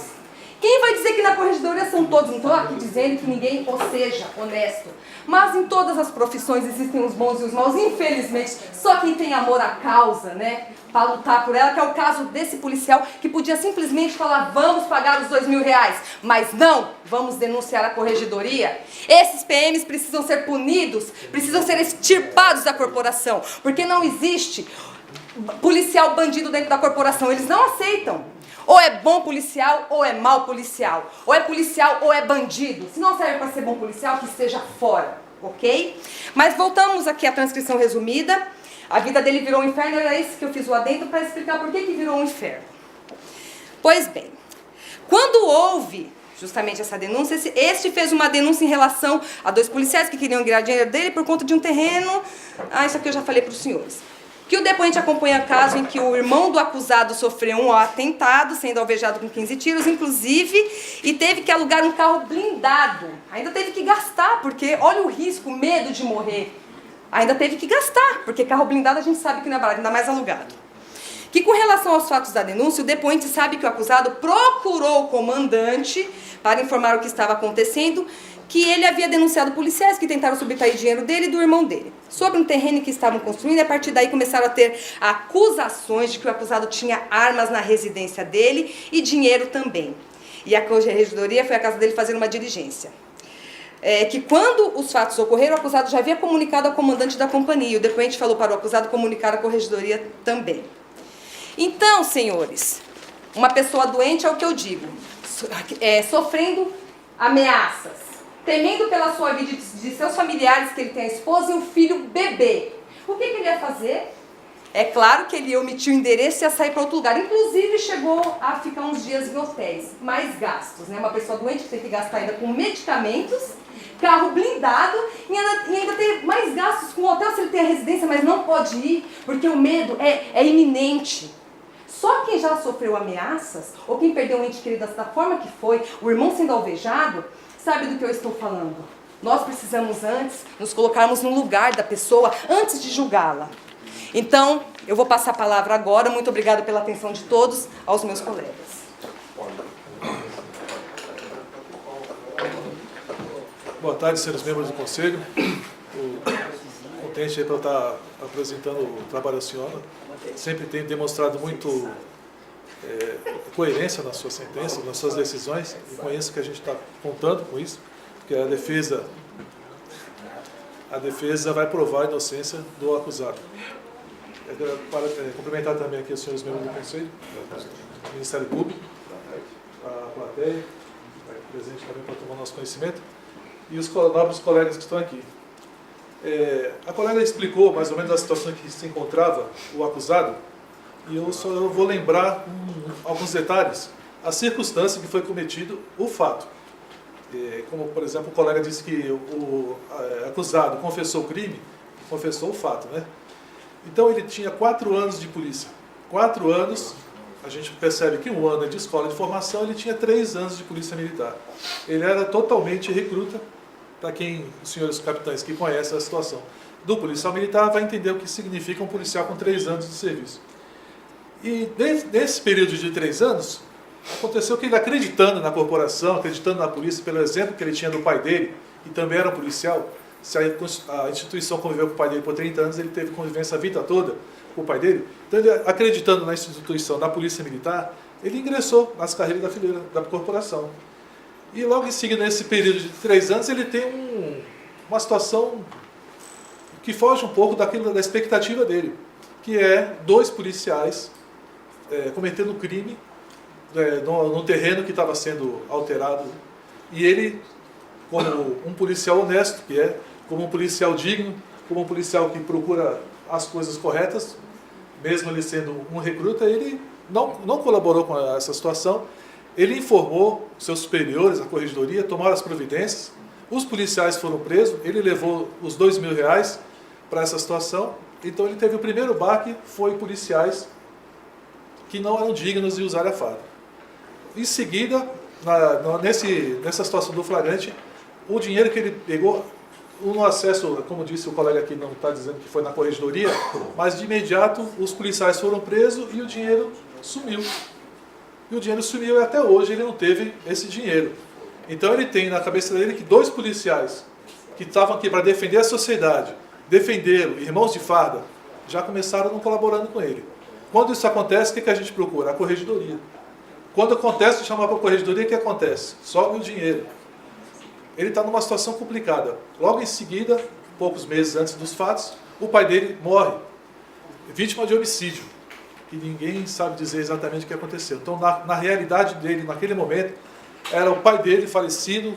Quem vai dizer que na corregedoria são todos? Não estou aqui dizendo que ninguém seja honesto. Mas em todas as profissões existem os bons e os maus, infelizmente. Só quem tem amor à causa, né? Para lutar por ela, que é o caso desse policial que podia simplesmente falar, vamos pagar os R$2.000. Mas não, vamos denunciar a corregedoria. Esses PMs precisam ser punidos, precisam ser extirpados da corporação. Porque não existe policial bandido dentro da corporação, eles não aceitam. Ou é bom policial, ou é mau policial. Ou é policial, ou é bandido. Se não serve para ser bom policial, que esteja fora, ok? Mas voltamos aqui à transcrição resumida. A vida dele virou um inferno, era isso que eu fiz o adendo para explicar por que virou um inferno. Pois bem, quando houve justamente essa denúncia, este fez uma denúncia em relação a 2 policiais que queriam ganhar dinheiro dele por conta de um terreno. Isso aqui eu já falei para os senhores. Que o depoente acompanha o caso em que o irmão do acusado sofreu um atentado, sendo alvejado com 15 tiros, inclusive, e teve que alugar um carro blindado. Ainda teve que gastar, porque olha o risco, o medo de morrer. Ainda teve que gastar, porque carro blindado a gente sabe que não é barato, ainda mais alugado. Que com relação aos fatos da denúncia, o depoente sabe que o acusado procurou o comandante para informar o que estava acontecendo, que ele havia denunciado policiais que tentaram subtrair dinheiro dele e do irmão dele, sobre um terreno que estavam construindo, e a partir daí começaram a ter acusações de que o acusado tinha armas na residência dele e dinheiro também. E a corregedoria foi à casa dele fazer uma diligência. Que quando os fatos ocorreram, o acusado já havia comunicado ao comandante da companhia, e o depoente falou para o acusado comunicar à corregedoria também. Então, senhores, uma pessoa doente é o que eu digo, sofrendo ameaças, temendo pela sua vida de seus familiares, que ele tem a esposa e um filho bebê. O que ele ia fazer? É claro que ele omitiu o endereço e ia sair para outro lugar. Inclusive chegou a ficar uns dias em hotéis. Mais gastos, né? Uma pessoa doente que tem que gastar ainda com medicamentos, carro blindado e ainda ter mais gastos com o hotel se ele tem a residência, mas não pode ir, porque o medo é iminente. Só quem já sofreu ameaças, ou quem perdeu um ente querido da forma que foi, o irmão sendo alvejado, sabe do que eu estou falando. Nós precisamos antes nos colocarmos no lugar da pessoa antes de julgá-la. Então, eu vou passar a palavra agora. Muito obrigada pela atenção de todos, aos meus colegas. Boa tarde, senhores membros do Conselho. Contente aí para estar apresentando o trabalho da senhora. Sempre tem demonstrado muito coerência nas suas sentenças, nas suas decisões. E conheço que a gente está contando com isso, porque a defesa vai provar a inocência do acusado. Para cumprimentar também aqui os senhores membros do Conselho, do Ministério Público, a plateia, presente também para tomar nosso conhecimento, e os nobres colegas que estão aqui. A colega explicou mais ou menos a situação que se encontrava o acusado, e eu vou lembrar alguns detalhes, a circunstância que foi cometido o fato. Como, por exemplo, o colega disse que o acusado confessou o crime, confessou o fato, né? Então ele tinha 4 anos de polícia. 4 anos, a gente percebe que 1 ano é de escola de formação, ele tinha 3 anos de polícia militar. Ele era totalmente recruta, para quem, os senhores capitães que conhecem a situação do policial militar, vai entender o que significa um policial com 3 anos de serviço. E nesse período de 3 anos, aconteceu que ele, acreditando na corporação, acreditando na polícia, pelo exemplo que ele tinha do pai dele, que também era um policial, se a instituição conviveu com o pai dele por 30 anos, ele teve convivência a vida toda com o pai dele. Então, ele, acreditando na instituição da polícia militar, ele ingressou nas carreiras da fileira da corporação. E logo em seguida, nesse período de 3 anos, ele tem uma situação que foge um pouco da expectativa dele, que é 2 policiais cometendo crime no terreno que estava sendo alterado. E ele, como um policial honesto, que é, como um policial digno, como um policial que procura as coisas corretas, mesmo ele sendo um recruta, ele não colaborou com essa situação. Ele informou seus superiores, a corregedoria, tomaram as providências, os policiais foram presos, ele levou os R$2.000 para essa situação. Então ele teve o primeiro baque, foi policiais que não eram dignos de usar a farda. Em seguida, nessa situação do flagrante, o dinheiro que ele pegou, no acesso, como disse o colega aqui, não está dizendo que foi na corregedoria, mas de imediato os policiais foram presos e o dinheiro sumiu. E o dinheiro sumiu e até hoje ele não teve esse dinheiro. Então ele tem na cabeça dele que 2 policiais que estavam aqui para defender a sociedade, defendê-lo, irmãos de farda, já começaram não colaborando com ele. Quando isso acontece, o que a gente procura? A corregedoria. Quando acontece, chamar para a corregedoria, o que acontece? Sobe o dinheiro. Ele está numa situação complicada. Logo em seguida, poucos meses antes dos fatos, o pai dele morre, vítima de homicídio, que ninguém sabe dizer exatamente o que aconteceu. Então, na realidade dele, naquele momento, era o pai dele falecido,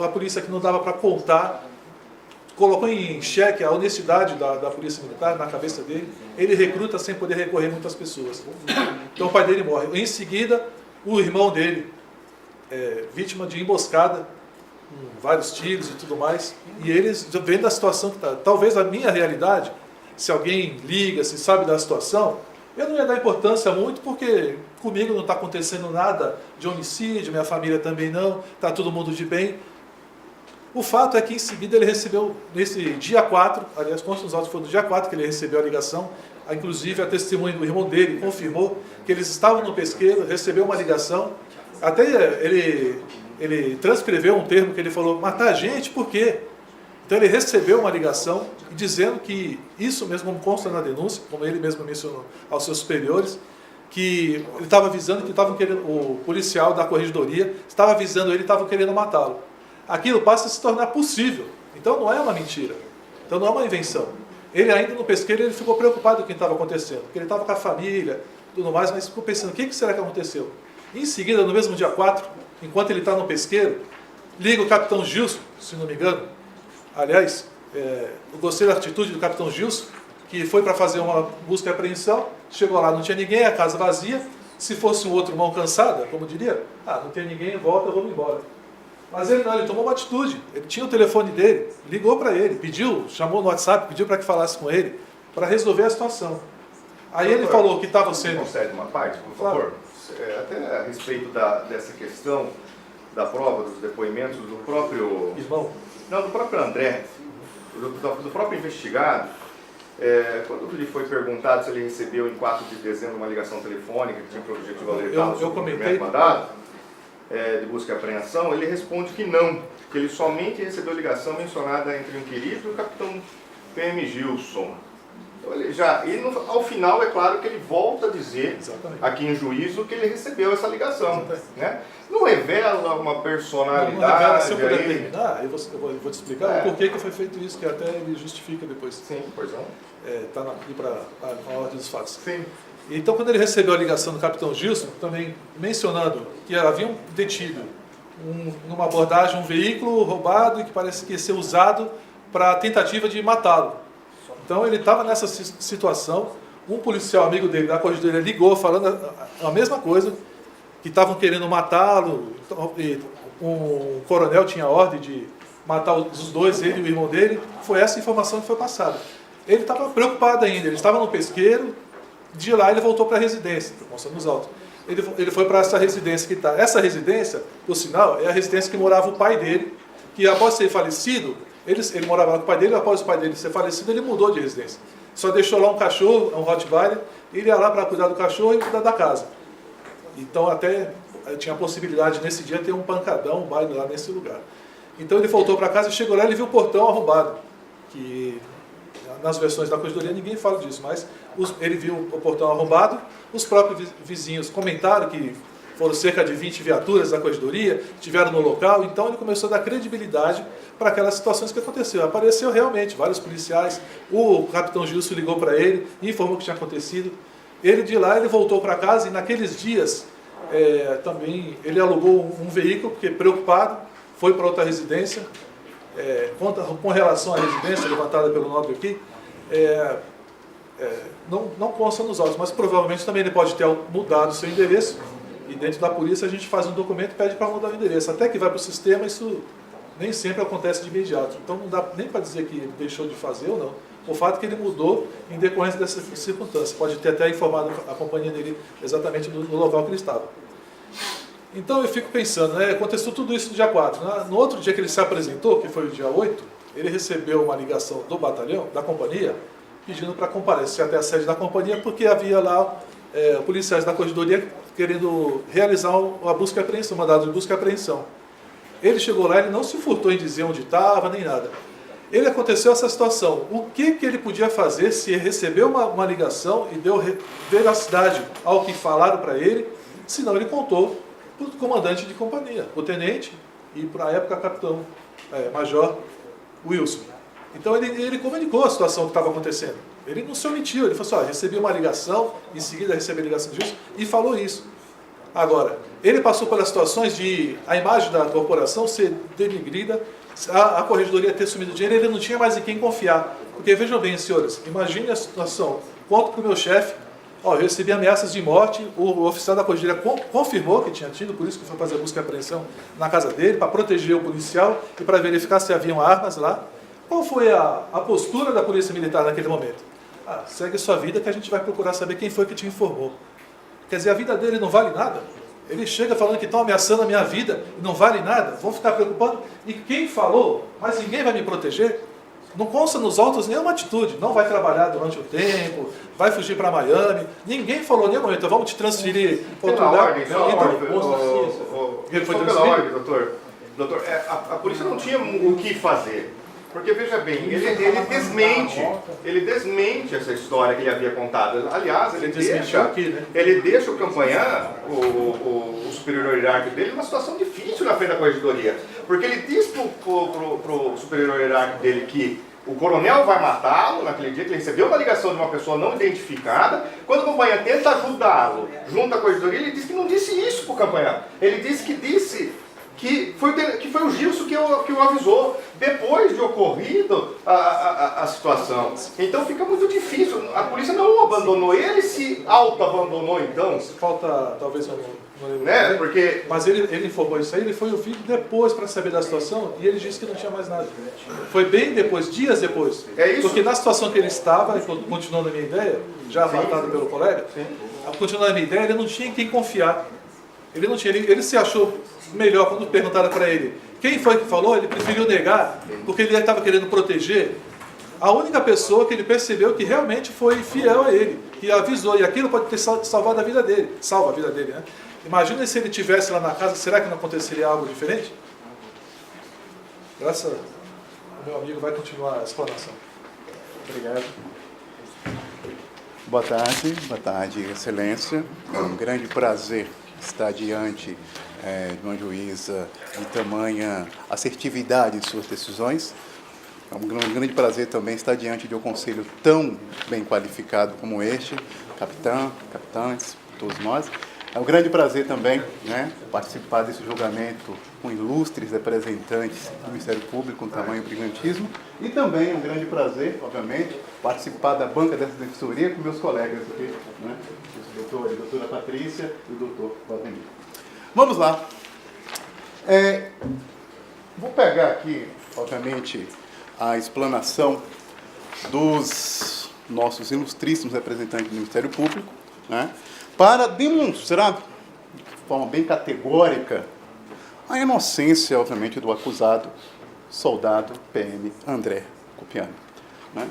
a polícia que não dava para contar, colocou em xeque a honestidade da polícia militar na cabeça dele. Ele recruta sem poder recorrer muitas pessoas. Então o pai dele morre. Em seguida, o irmão dele, vítima de emboscada, com vários tiros e tudo mais. E eles, vendo a situação que está, talvez a minha realidade, se alguém liga, se sabe da situação, eu não ia dar importância muito, porque comigo não está acontecendo nada de homicídio, minha família também não, está todo mundo de bem. O fato é que em seguida ele recebeu, nesse dia 4, aliás, consta nos autos, foi no dia 4 que ele recebeu a ligação, inclusive a testemunha do irmão dele confirmou que eles estavam no pesqueiro, recebeu uma ligação, até ele transcreveu um termo que ele falou, matar a gente, por quê? Então ele recebeu uma ligação dizendo que isso mesmo, como consta na denúncia, como ele mesmo mencionou aos seus superiores, que ele estava avisando que o policial da corregedoria estava avisando ele, estava querendo matá-lo. Aquilo passa a se tornar possível. Então não é uma mentira. Então não é uma invenção. Ele ainda no pesqueiro ele ficou preocupado com o que estava acontecendo, porque ele estava com a família, tudo mais, mas ficou pensando, o que será que aconteceu? Em seguida, no mesmo dia 4, enquanto ele está no pesqueiro, liga o capitão Gilson, se não me engano. Aliás, eu gostei da atitude do capitão Gilson, que foi para fazer uma busca e apreensão, chegou lá, não tinha ninguém, a casa vazia. Se fosse um outro mão cansada, como diria, não tem ninguém, volta, vamos embora. Mas ele não, ele tomou uma atitude, ele tinha o telefone dele, ligou para ele, chamou no WhatsApp, pediu para que falasse com ele, para resolver a situação. Aí ele falou que estava sendo... Concede uma parte, por favor? Até a respeito dessa questão da prova, dos depoimentos do próprio... Irmão? Não, do próprio André, do próprio investigado, quando lhe foi perguntado se ele recebeu em 4 de dezembro uma ligação telefônica que tinha por objetivo alertá-lo sobre o cumprimento do mandado de busca e apreensão, ele responde que não, que ele somente recebeu ligação mencionada entre o inquirido e o capitão PM Gilson. Então, ao final, é claro que ele volta a dizer, Exatamente. aqui em juízo, que ele recebeu essa ligação. Né? Não revela uma Não personalidade. se eu puder aí. terminar, eu vou te explicar o porquê que foi feito isso, que até ele justifica depois. Sim, pois não. Está aqui para a ordem dos fatos. Sim. Então, quando ele recebeu a ligação do capitão Gilson, também mencionando que haviam detido numa abordagem um veículo roubado e que parece que ia ser usado para a tentativa de matá-lo. Então, ele estava nessa situação, um policial amigo dele, da corregedoria, ligou falando a mesma coisa, que estavam querendo matá-lo, e um coronel tinha ordem de matar os dois, ele e o irmão dele. Foi essa informação que foi passada. Ele estava preocupado ainda, ele estava no pesqueiro, de lá ele voltou para a residência, mostrando os autos. Ele foi para essa residência que está. Essa residência, por sinal, é a residência que morava o pai dele, que após ser falecido, ele morava lá com o pai dele, após o pai dele ser falecido, ele mudou de residência. Só deixou lá um cachorro, um Rottweiler, e ele ia lá para cuidar do cachorro e cuidar da casa. Então até tinha a possibilidade nesse dia ter um pancadão, um baile lá nesse lugar. Então ele voltou para casa e chegou lá e ele viu o portão arrombado, que nas versões da corregedoria ninguém fala disso, mas ele viu o portão arrombado, os próprios vizinhos comentaram que foram cerca de 20 viaturas da corregedoria, estiveram no local, então ele começou a dar credibilidade para aquelas situações que aconteceram. Apareceu realmente vários policiais, o capitão Gilson ligou para ele e informou o que tinha acontecido. Ele de lá, ele voltou para casa e naqueles dias também ele alugou um veículo, porque preocupado, foi para outra residência. Com relação à residência levantada pelo nobre aqui, não consta nos autos, mas provavelmente também ele pode ter mudado o seu endereço, e dentro da polícia a gente faz um documento e pede para mudar o endereço. Até que vai para o sistema, isso nem sempre acontece de imediato. Então não dá nem para dizer que ele deixou de fazer ou não. O fato é que ele mudou em decorrência dessa circunstância. Pode ter até informado a companhia dele exatamente do local que ele estava. Então eu fico pensando, aconteceu tudo isso no dia 4. No outro dia que ele se apresentou, que foi o dia 8, ele recebeu uma ligação do batalhão, da companhia, pedindo para comparecer até a sede da companhia, porque havia lá policiais da corregedoria querendo realizar a busca e apreensão, mandado de busca e apreensão. Ele chegou lá, ele não se furtou em dizer onde estava, nem nada. Ele aconteceu essa situação. O que ele podia fazer se recebeu uma ligação e deu veracidade ao que falaram para ele, senão ele contou para o comandante de companhia, o tenente e, para a época, capitão major Wilson. Então ele comunicou a situação que estava acontecendo. Ele não se omitiu, ele falou assim, recebi uma ligação, em seguida recebi a ligação disso, e falou isso. Agora, ele passou pelas situações de a imagem da corporação ser denigrida, a corregedoria ter sumido dinheiro, ele não tinha mais em quem confiar. Porque vejam bem, senhores, imagine a situação, conto para o meu chefe, eu recebi ameaças de morte, o oficial da corregedoria confirmou que tinha tido, por isso que foi fazer a busca e apreensão na casa dele, para proteger o policial e para verificar se haviam armas lá. Qual foi a postura da polícia militar naquele momento? Segue sua vida que a gente vai procurar saber quem foi que te informou. Quer dizer, a vida dele não vale nada? Ele chega falando que estão ameaçando a minha vida e não vale nada? Vão ficar preocupando? E quem falou? Mas ninguém vai me proteger? Não consta nos autos nenhuma atitude. Não vai trabalhar durante o tempo, vai fugir para Miami. Ninguém falou em nenhum momento, vamos te transferir para outro lugar. Ele foi pela ordem, doutor. Doutor, a polícia não tinha o que fazer. Porque, veja bem, ele desmente essa história que ele havia contado. Aliás, ele deixa o Campanhã, o superior hierárquico dele, numa situação difícil na frente da corregedoria. Porque ele diz pro superior hierárquico dele que o coronel vai matá-lo naquele dia, que ele recebeu uma ligação de uma pessoa não identificada. Quando o Campanhã tenta ajudá-lo junto à corregedoria, ele diz que não disse isso pro Campanhã. Ele disse que foi o Gilson que o avisou, depois de ocorrido a situação. Então fica muito difícil. A polícia não o abandonou, ele se auto-abandonou então. Falta, talvez, porque... Mas ele informou isso aí, ele foi ouvido depois para saber da situação e ele disse que não tinha mais nada. Foi bem depois, dias depois. É isso? Porque na situação que ele estava, continuando a minha ideia, já relatado pelo colega, continuando a minha ideia, ele não tinha em quem confiar. Ele se achou melhor quando perguntaram para ele quem foi que falou, ele preferiu negar, porque ele estava querendo proteger a única pessoa que ele percebeu que realmente foi fiel a ele, que avisou, e aquilo pode ter salvado a vida dele, salva a vida dele, né? Imagina se ele estivesse lá na casa, será que não aconteceria algo diferente? Graças ao meu amigo vai continuar a explanação. Obrigado. Boa tarde, Excelência. É um grande prazer estar diante de uma juíza de tamanha assertividade em suas decisões. É um grande prazer também estar diante de um conselho tão bem qualificado como este, capitães, todos nós. É um grande prazer também, né, participar desse julgamento com ilustres representantes do Ministério Público com tamanho brilhantismo. E também é um grande prazer, obviamente, participar da banca dessa defensoria com meus colegas aqui, né, a doutora Patrícia e o doutor Valdemir. Vamos lá. Vou pegar aqui, obviamente, a explanação dos nossos ilustríssimos representantes do Ministério Público, né, para demonstrar de forma bem categórica a inocência, obviamente, do acusado, soldado PM André Copiano. Né?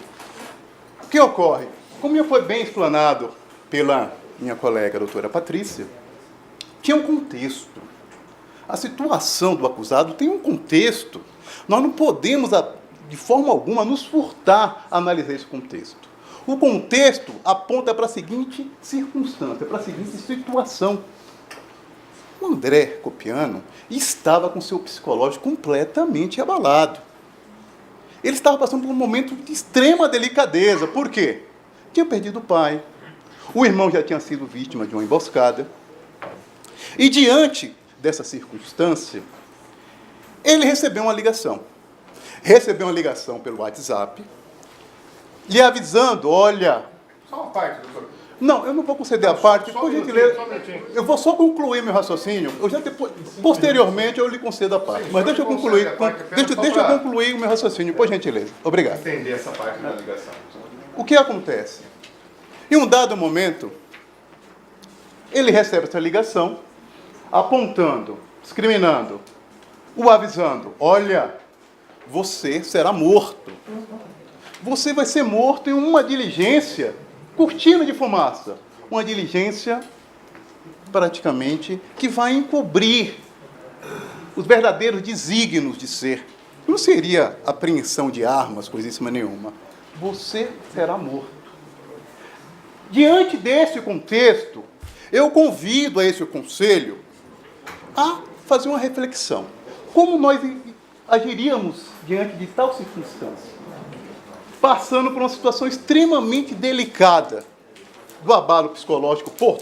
O que ocorre? Como já foi bem explanado pela minha colega, a doutora Patrícia, tinha um contexto. A situação do acusado tem um contexto. Nós não podemos, de forma alguma, nos furtar a analisar esse contexto. O contexto aponta para a seguinte circunstância, para a seguinte situação. O André Copiano estava com seu psicológico completamente abalado. Ele estava passando por um momento de extrema delicadeza. Por quê? Tinha perdido o pai, o irmão já tinha sido vítima de uma emboscada. E diante dessa circunstância, ele recebeu uma ligação. Recebeu uma ligação pelo WhatsApp, lhe avisando, olha... Só uma parte, doutor. Não, eu não vou conceder a parte, por gentileza. Eu vou só concluir meu raciocínio. Eu já depois, posteriormente eu lhe concedo a parte. Mas deixa eu concluir, deixa eu concluir o meu raciocínio, por gentileza. Obrigado. Entender essa parte da ligação. O que acontece? Em um dado momento, ele recebe essa ligação, apontando, discriminando, o avisando, olha, você será morto. Você vai ser morto em uma diligência, cortina de fumaça. Uma diligência, praticamente, que vai encobrir os verdadeiros desígnios de ser. Não seria apreensão de armas, coisíssima nenhuma. Você será morto. Diante desse contexto, eu convido a esse conselho a fazer uma reflexão. Como nós agiríamos diante de tal circunstância? Passando por uma situação extremamente delicada do abalo psicológico por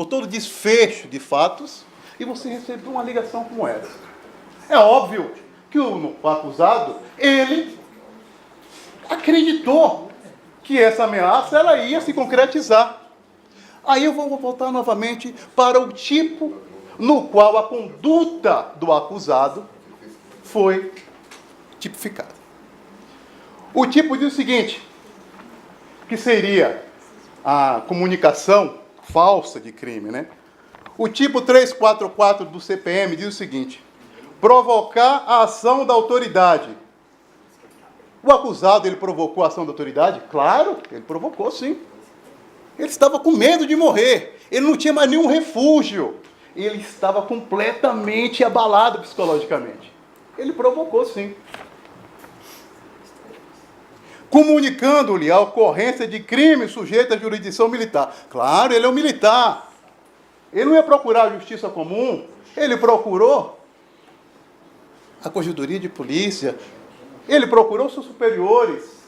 todo desfecho de fatos, e você recebeu uma ligação como essa. É óbvio que o acusado, ele acreditou que essa ameaça ela ia se concretizar. Aí eu vou voltar novamente para o tipo no qual a conduta do acusado foi tipificada. O tipo diz o seguinte, que seria a comunicação falsa de crime, né? O tipo 344 do CPM diz o seguinte, provocar a ação da autoridade. O acusado, ele provocou a ação da autoridade? Claro, ele provocou sim. Ele estava com medo de morrer, ele não tinha mais nenhum refúgio, ele estava completamente abalado psicologicamente. Ele provocou sim. Comunicando-lhe a ocorrência de crime sujeito à jurisdição militar. Claro, ele é um militar. Ele não ia procurar a justiça comum, ele procurou a Corregedoria de Polícia, ele procurou seus superiores.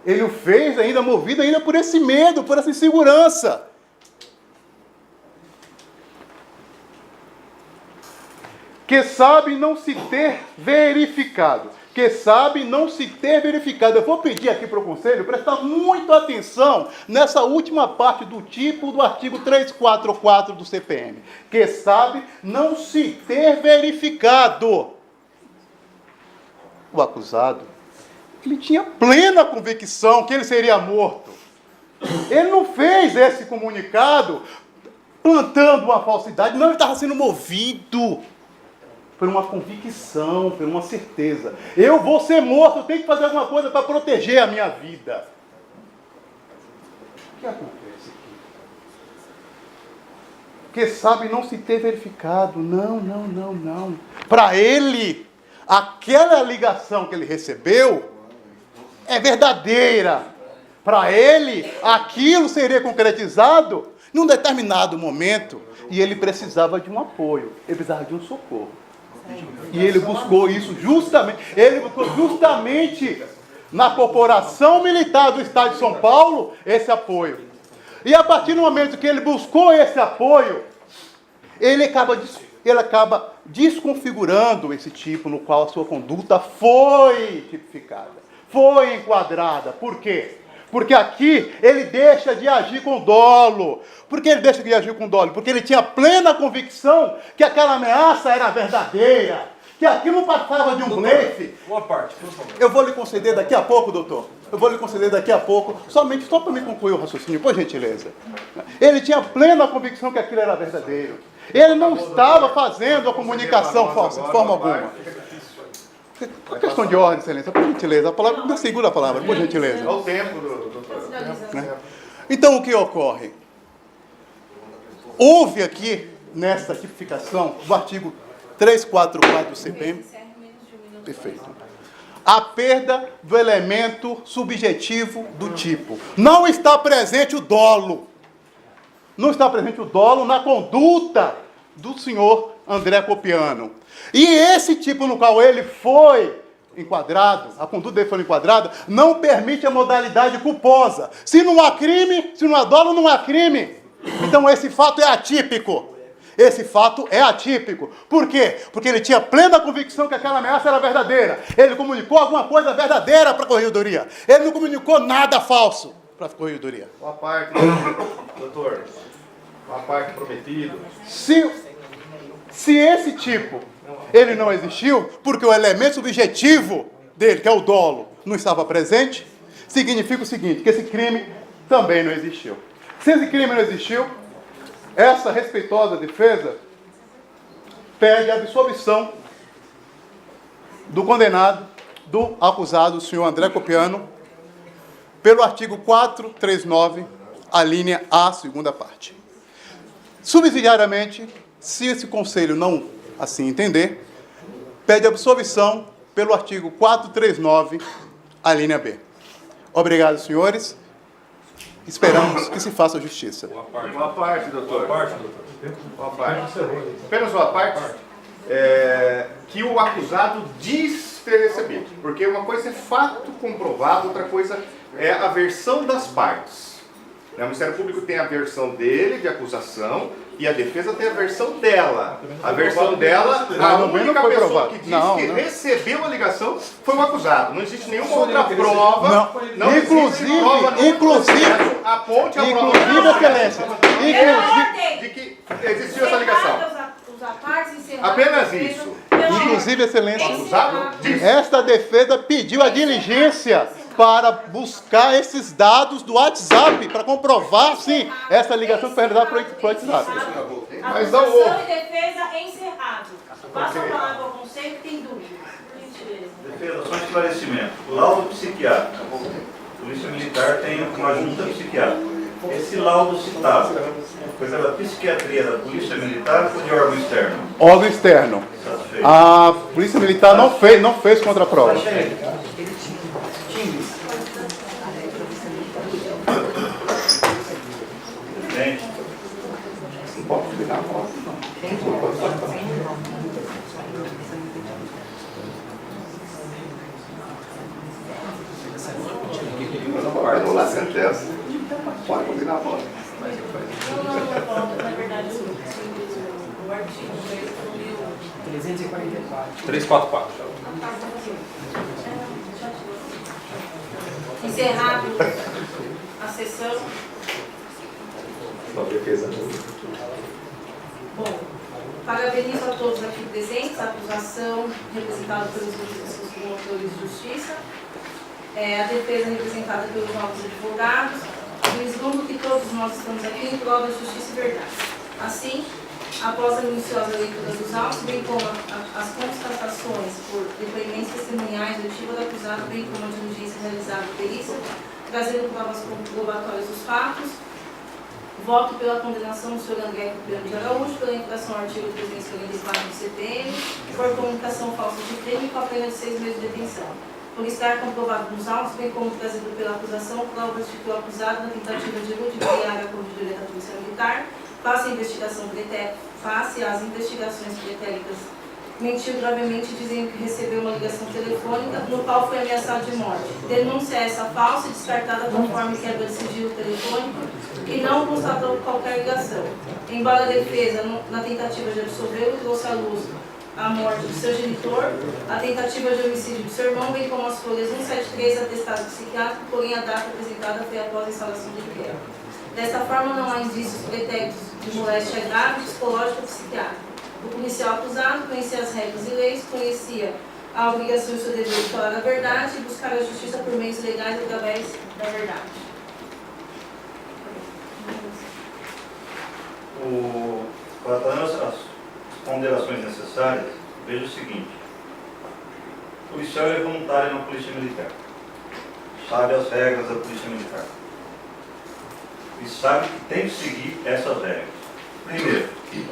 Ele o fez ainda movido ainda por esse medo, por essa insegurança. Que sabe não se ter verificado. Que sabe não se ter verificado. Eu vou pedir aqui para o Conselho prestar muita atenção nessa última parte do tipo do artigo 344 do CPM. Que sabe não se ter verificado. O acusado, ele tinha plena convicção que ele seria morto. Ele não fez esse comunicado plantando uma falsidade, não, ele estava sendo movido por uma convicção, por uma certeza. Eu vou ser morto, eu tenho que fazer alguma coisa para proteger a minha vida. O que acontece aqui? Que sabe não se ter verificado. Não. Para ele, aquela ligação que ele recebeu é verdadeira. Para ele, aquilo seria concretizado num determinado momento e ele precisava de um apoio, ele precisava de um socorro. E ele buscou isso justamente na Corporação Militar do Estado de São Paulo, esse apoio. E a partir do momento que ele buscou esse apoio, ele acaba desconfigurando esse tipo no qual a sua conduta foi tipificada, foi enquadrada. Por quê? Porque aqui ele deixa de agir com dolo. Por que ele deixa de agir com dolo? Porque ele tinha plena convicção que aquela ameaça era verdadeira, que aquilo passava de um blefe. Uma parte, por favor. Eu vou lhe conceder daqui a pouco, doutor. Eu vou lhe conceder daqui a pouco, somente só para me concluir o raciocínio, por gentileza. Ele tinha plena convicção que aquilo era verdadeiro. Ele não estava fazendo a comunicação falsa, de forma alguma. Por questão de ordem, excelência, por gentileza. A palavra, me segura a palavra, por gentileza. Olha o tempo, doutor. Então, o que ocorre? Houve aqui, nessa tipificação, do artigo 344 do CPM, perfeito, a perda do elemento subjetivo do tipo. Não está presente o dolo. Não está presente o dolo na conduta do senhor André Copiano. E esse tipo no qual ele foi enquadrado, a conduta dele foi enquadrada, não permite a modalidade culposa. Se não há crime, se não há dolo, não há crime. Então esse fato é atípico. Esse fato é atípico. Por quê? Porque ele tinha plena convicção que aquela ameaça era verdadeira. Ele comunicou alguma coisa verdadeira para a corregedoria. Ele não comunicou nada falso para a corregedoria. Uma parte, doutor, uma parte prometida. Se esse tipo, ele não existiu, porque o elemento subjetivo dele, que é o dolo, não estava presente, significa o seguinte, que esse crime também não existiu. Se esse crime não existiu, essa respeitosa defesa pede a absolvição do condenado, do acusado, o senhor André Copiano, pelo artigo 439, a linha A, segunda parte. Subsidiariamente, se esse conselho não assim entender, pede absolvição pelo artigo 439, a linha B. Obrigado, senhores. Esperamos que se faça justiça. Uma parte, doutor. Uma parte, doutor. Uma parte. Apenas uma parte. Que o acusado diz ter recebido. Porque uma coisa é fato comprovado, outra coisa é a versão das partes. O Ministério Público tem a versão dele, de acusação, e a defesa tem a versão dela. A versão dela, a única pessoa que diz que recebeu a ligação foi o acusado. Não existe nenhuma outra prova. Não Inclusive, aponte a prova. Excelência. De que existiu essa ligação. Apenas isso. Inclusive, excelência, Acusado diz. esta defesa pediu a diligência para buscar esses dados do WhatsApp, para comprovar, sim, essa ligação que foi realizada para o WhatsApp. Mas não houve. Acusação e defesa encerrado. Passa a palavra ao conselho que tem dúvida. Por gentileza. Defesa, só um esclarecimento. O laudo psiquiátrico. A Polícia Militar tem uma junta psiquiátrica. Esse laudo citado foi pela psiquiatria da Polícia Militar ou de órgão externo? Órgão externo. A Polícia Militar não fez contraprova. Gente, Não pode combinar a voz. Vai anular a sentença. Pode combinar a voz. Na verdade, o artigo 344. encerrado a sessão. Bom, parabenizo a todos aqui presentes, a acusação representada pelos seus promotores de justiça, a defesa representada pelos novos advogados, e vislumbro que todos nós estamos aqui em prol da justiça e verdade. Assim, após a minuciosa leitura dos autos, bem como as constatações por depoimentos testemunhais do ativo do acusado, bem como a diligência realizada por perícia, trazendo provas comprobatórias dos fatos, voto pela condenação do senhor André Copiano de Araújo, pela infração ao artigo 344 do CPM, por comunicação falsa de crime com a pena de 6 meses de detenção. por estar comprovado nos autos, bem como trazido pela acusação, provas de que o acusado, na tentativa de ludibriar a Corregedoria da Polícia Militar, face às investigações pretéritas, mentiu gravemente dizendo que recebeu uma ligação telefônica no qual foi ameaçado de morte. Denúncia essa falsa e descartada conforme quebra de sigilo telefônico e não constatou qualquer ligação. Embora a defesa, na tentativa de absolvê-lo, trouxe à luz a morte do seu genitor, a tentativa de homicídio do seu irmão, bem como as folhas 173 atestado psiquiátrico, porém a data apresentada foi após a instalação do inquérito. Desta forma, não há indícios pretéritos de moléstia grave, psicológica ou psiquiátrica. O policial acusado conhecia as regras e leis, conhecia a obrigação e o seu dever de falar a verdade e buscar a justiça por meios legais através da verdade. Tratando as ponderações necessárias, veja o seguinte: o policial é voluntário na Polícia Militar, sabe as regras da Polícia Militar e sabe que tem que seguir essas regras. Primeiro,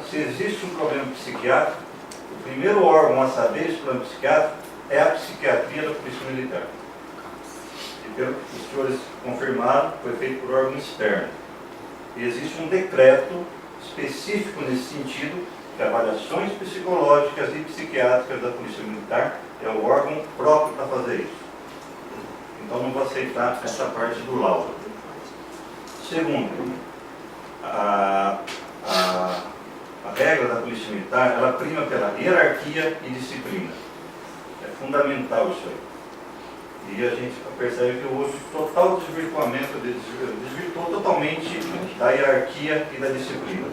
se existe um problema psiquiátrico, o primeiro órgão a saber esse problema psiquiátrico é a psiquiatria da Polícia Militar. E pelo que os senhores confirmaram, foi feito por órgão externo. E existe um decreto específico nesse sentido, que avaliações psicológicas e psiquiátricas da Polícia Militar é o órgão próprio para fazer isso. Então não vou aceitar essa parte do laudo. Segundo, a regra da Polícia Militar, ela prima pela hierarquia e disciplina. É fundamental isso aí. E a gente percebe que houve total desvirtuamento, desvirtuou totalmente da hierarquia e da disciplina.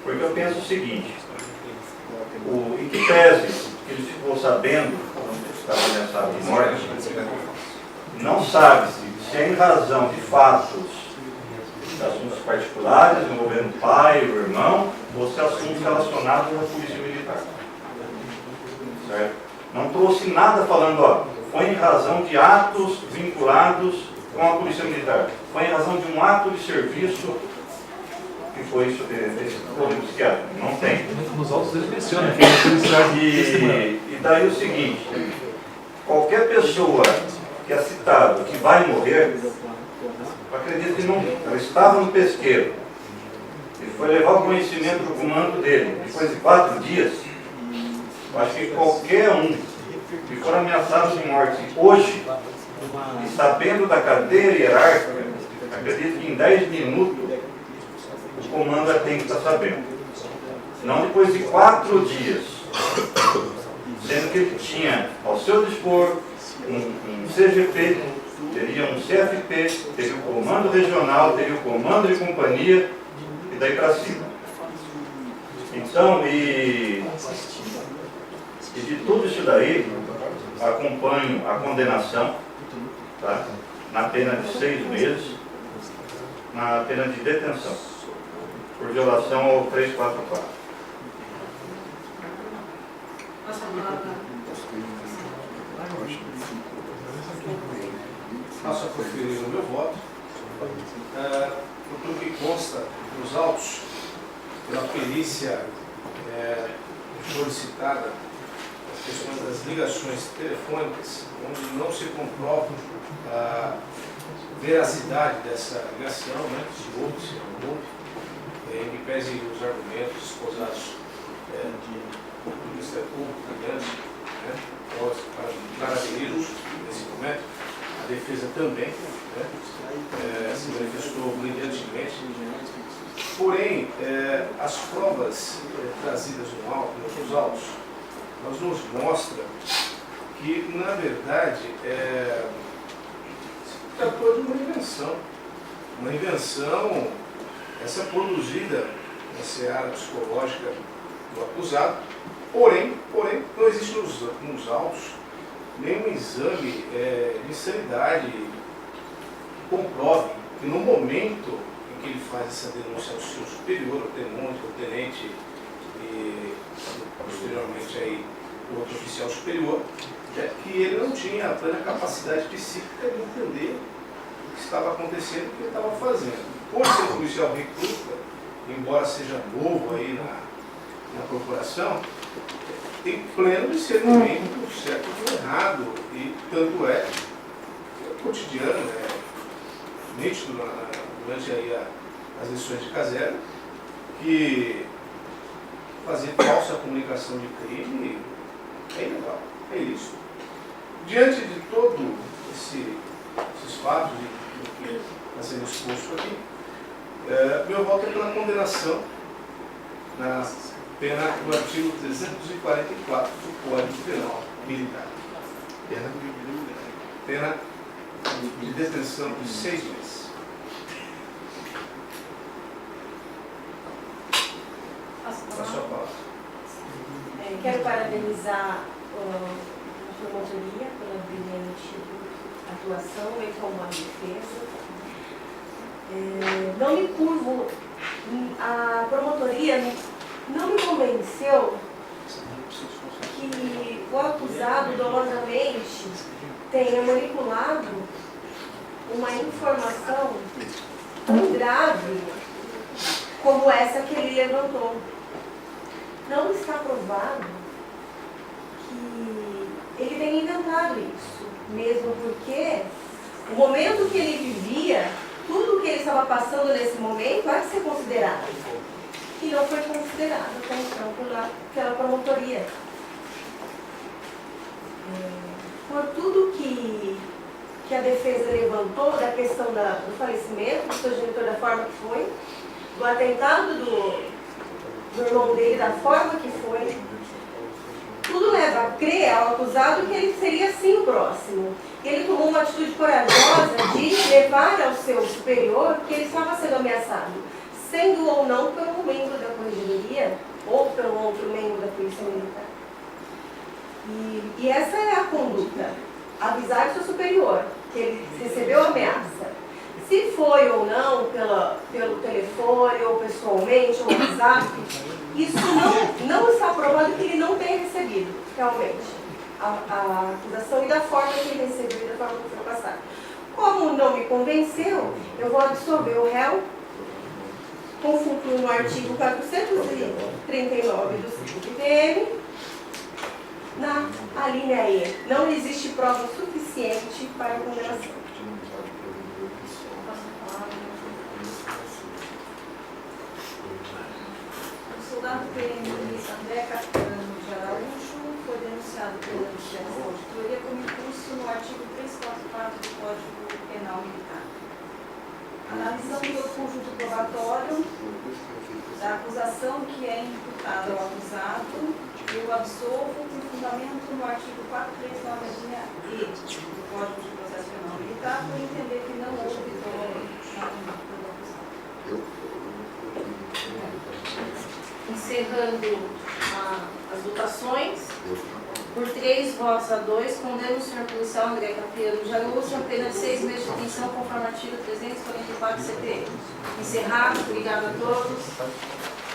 Porque eu penso o seguinte: em que tese que ele ficou sabendo que estava ameaçado de morte, não sabe-se se é em razão de fatos, de assuntos particulares envolvendo o pai, o irmão, ou se assuntos relacionados à Polícia Militar. Certo? Não trouxe nada falando, ó, foi em razão de atos vinculados com a Polícia Militar. Foi em razão de um ato de serviço que foi esse problema psiquiátrico. Não tem. Nos autos ele menciona que é felicidade. E daí o seguinte: qualquer pessoa que é citado que vai morrer, eu acredito que não. Ela estava no pesqueiro. Ele foi levar o conhecimento do comando dele. Depois de 4 dias, eu acho que qualquer um que for ameaçado de morte hoje, e sabendo da cadeia hierárquica, acredito que em 10 minutos o comando tem que estar sabendo. Não depois de 4 dias, sendo que ele tinha ao seu dispor um CGP, teria um CFP, teria o comando regional, teria o comando de companhia e daí para cima. Então, e de tudo isso daí, acompanho a condenação, tá? Na pena de 6 meses, na pena de detenção, por violação ao 344. Passo a proferir o meu voto. Pelo que consta nos autos, pela perícia solicitada, as questões das ligações telefônicas, onde não se comprova a veracidade dessa ligação, né, se houve, se não houve, em que pese os argumentos esposados do Ministério Público, né, caracterizam nesse momento, a defesa também, né, se manifestou brilhantemente. Porém, as provas trazidas nos autos, nós nos mostra que, na verdade, se tratou de uma invenção. Uma invenção, essa produzida na seara psicológica do acusado, porém, não existe nos autos nenhum exame de insanidade que comprove que no momento em que ele faz essa denúncia ao seu superior, ao tenente e posteriormente aí o outro oficial superior, que ele não tinha a plena capacidade psíquica de entender o que estava acontecendo, o que ele estava fazendo. Por ser policial recruta, embora seja novo aí na corporação, tem pleno discernimento do certo e do errado, e tanto é que o cotidiano é nítido durante aí as lições de caserna, que fazer falsa comunicação de crime é ilegal, é ilícito. Diante de todos esses fatos do que está sendo exposto aqui, meu voto é pela condenação na pena do artigo 344 do Código Penal Militar. Pena de detenção de 6 meses. A sua palavra. Quero parabenizar a promotoria pela brilhante atuação e como a defesa. Não me curvo, a promotoria não me convenceu que o acusado dolosamente tenha manipulado uma informação tão grave como essa que ele levantou. Não está provado que ele tenha inventado isso, mesmo porque o momento que ele vivia, tudo que ele estava passando nesse momento há de ser considerado. E não foi considerado até então pela promotoria. Por tudo que a defesa levantou, da questão do falecimento do seu genitor, da forma que foi, do atentado do irmão dele, da forma que foi, tudo leva a crer ao acusado que ele seria sim o próximo. Ele tomou uma atitude corajosa de levar ao seu superior que ele estava sendo ameaçado, sendo ou não pelo membro da corregedoria ou pelo outro membro da polícia militar. E essa é a conduta, avisar o seu superior que ele recebeu a ameaça. Se foi ou não pelo telefone ou pessoalmente ou WhatsApp, isso não está provado que ele não tenha recebido realmente a acusação e da forma que ele recebeu e da forma que foi passada. Como não me convenceu, eu vou absolver o réu consulto no artigo 439 do CPM, na linha E. Não existe prova suficiente para a condenação. O soldado PM André Catano de Araújo foi denunciado pela auditoria como incurso no artigo 344 do Código Penal Militar. Analisando o conjunto probatório da acusação que é imputada ao acusado, eu absolvo com fundamento no artigo 439 E do Código de Processo Penal Militar, por entender que não houve dolo na conduta do acusado. Encerrando as votações, por 3 votos a 2, condeno o senhor policial André Capiano de Araújo a pena de 6 meses de detenção conforme artigo 344 CPM. Encerrado, obrigado a todos.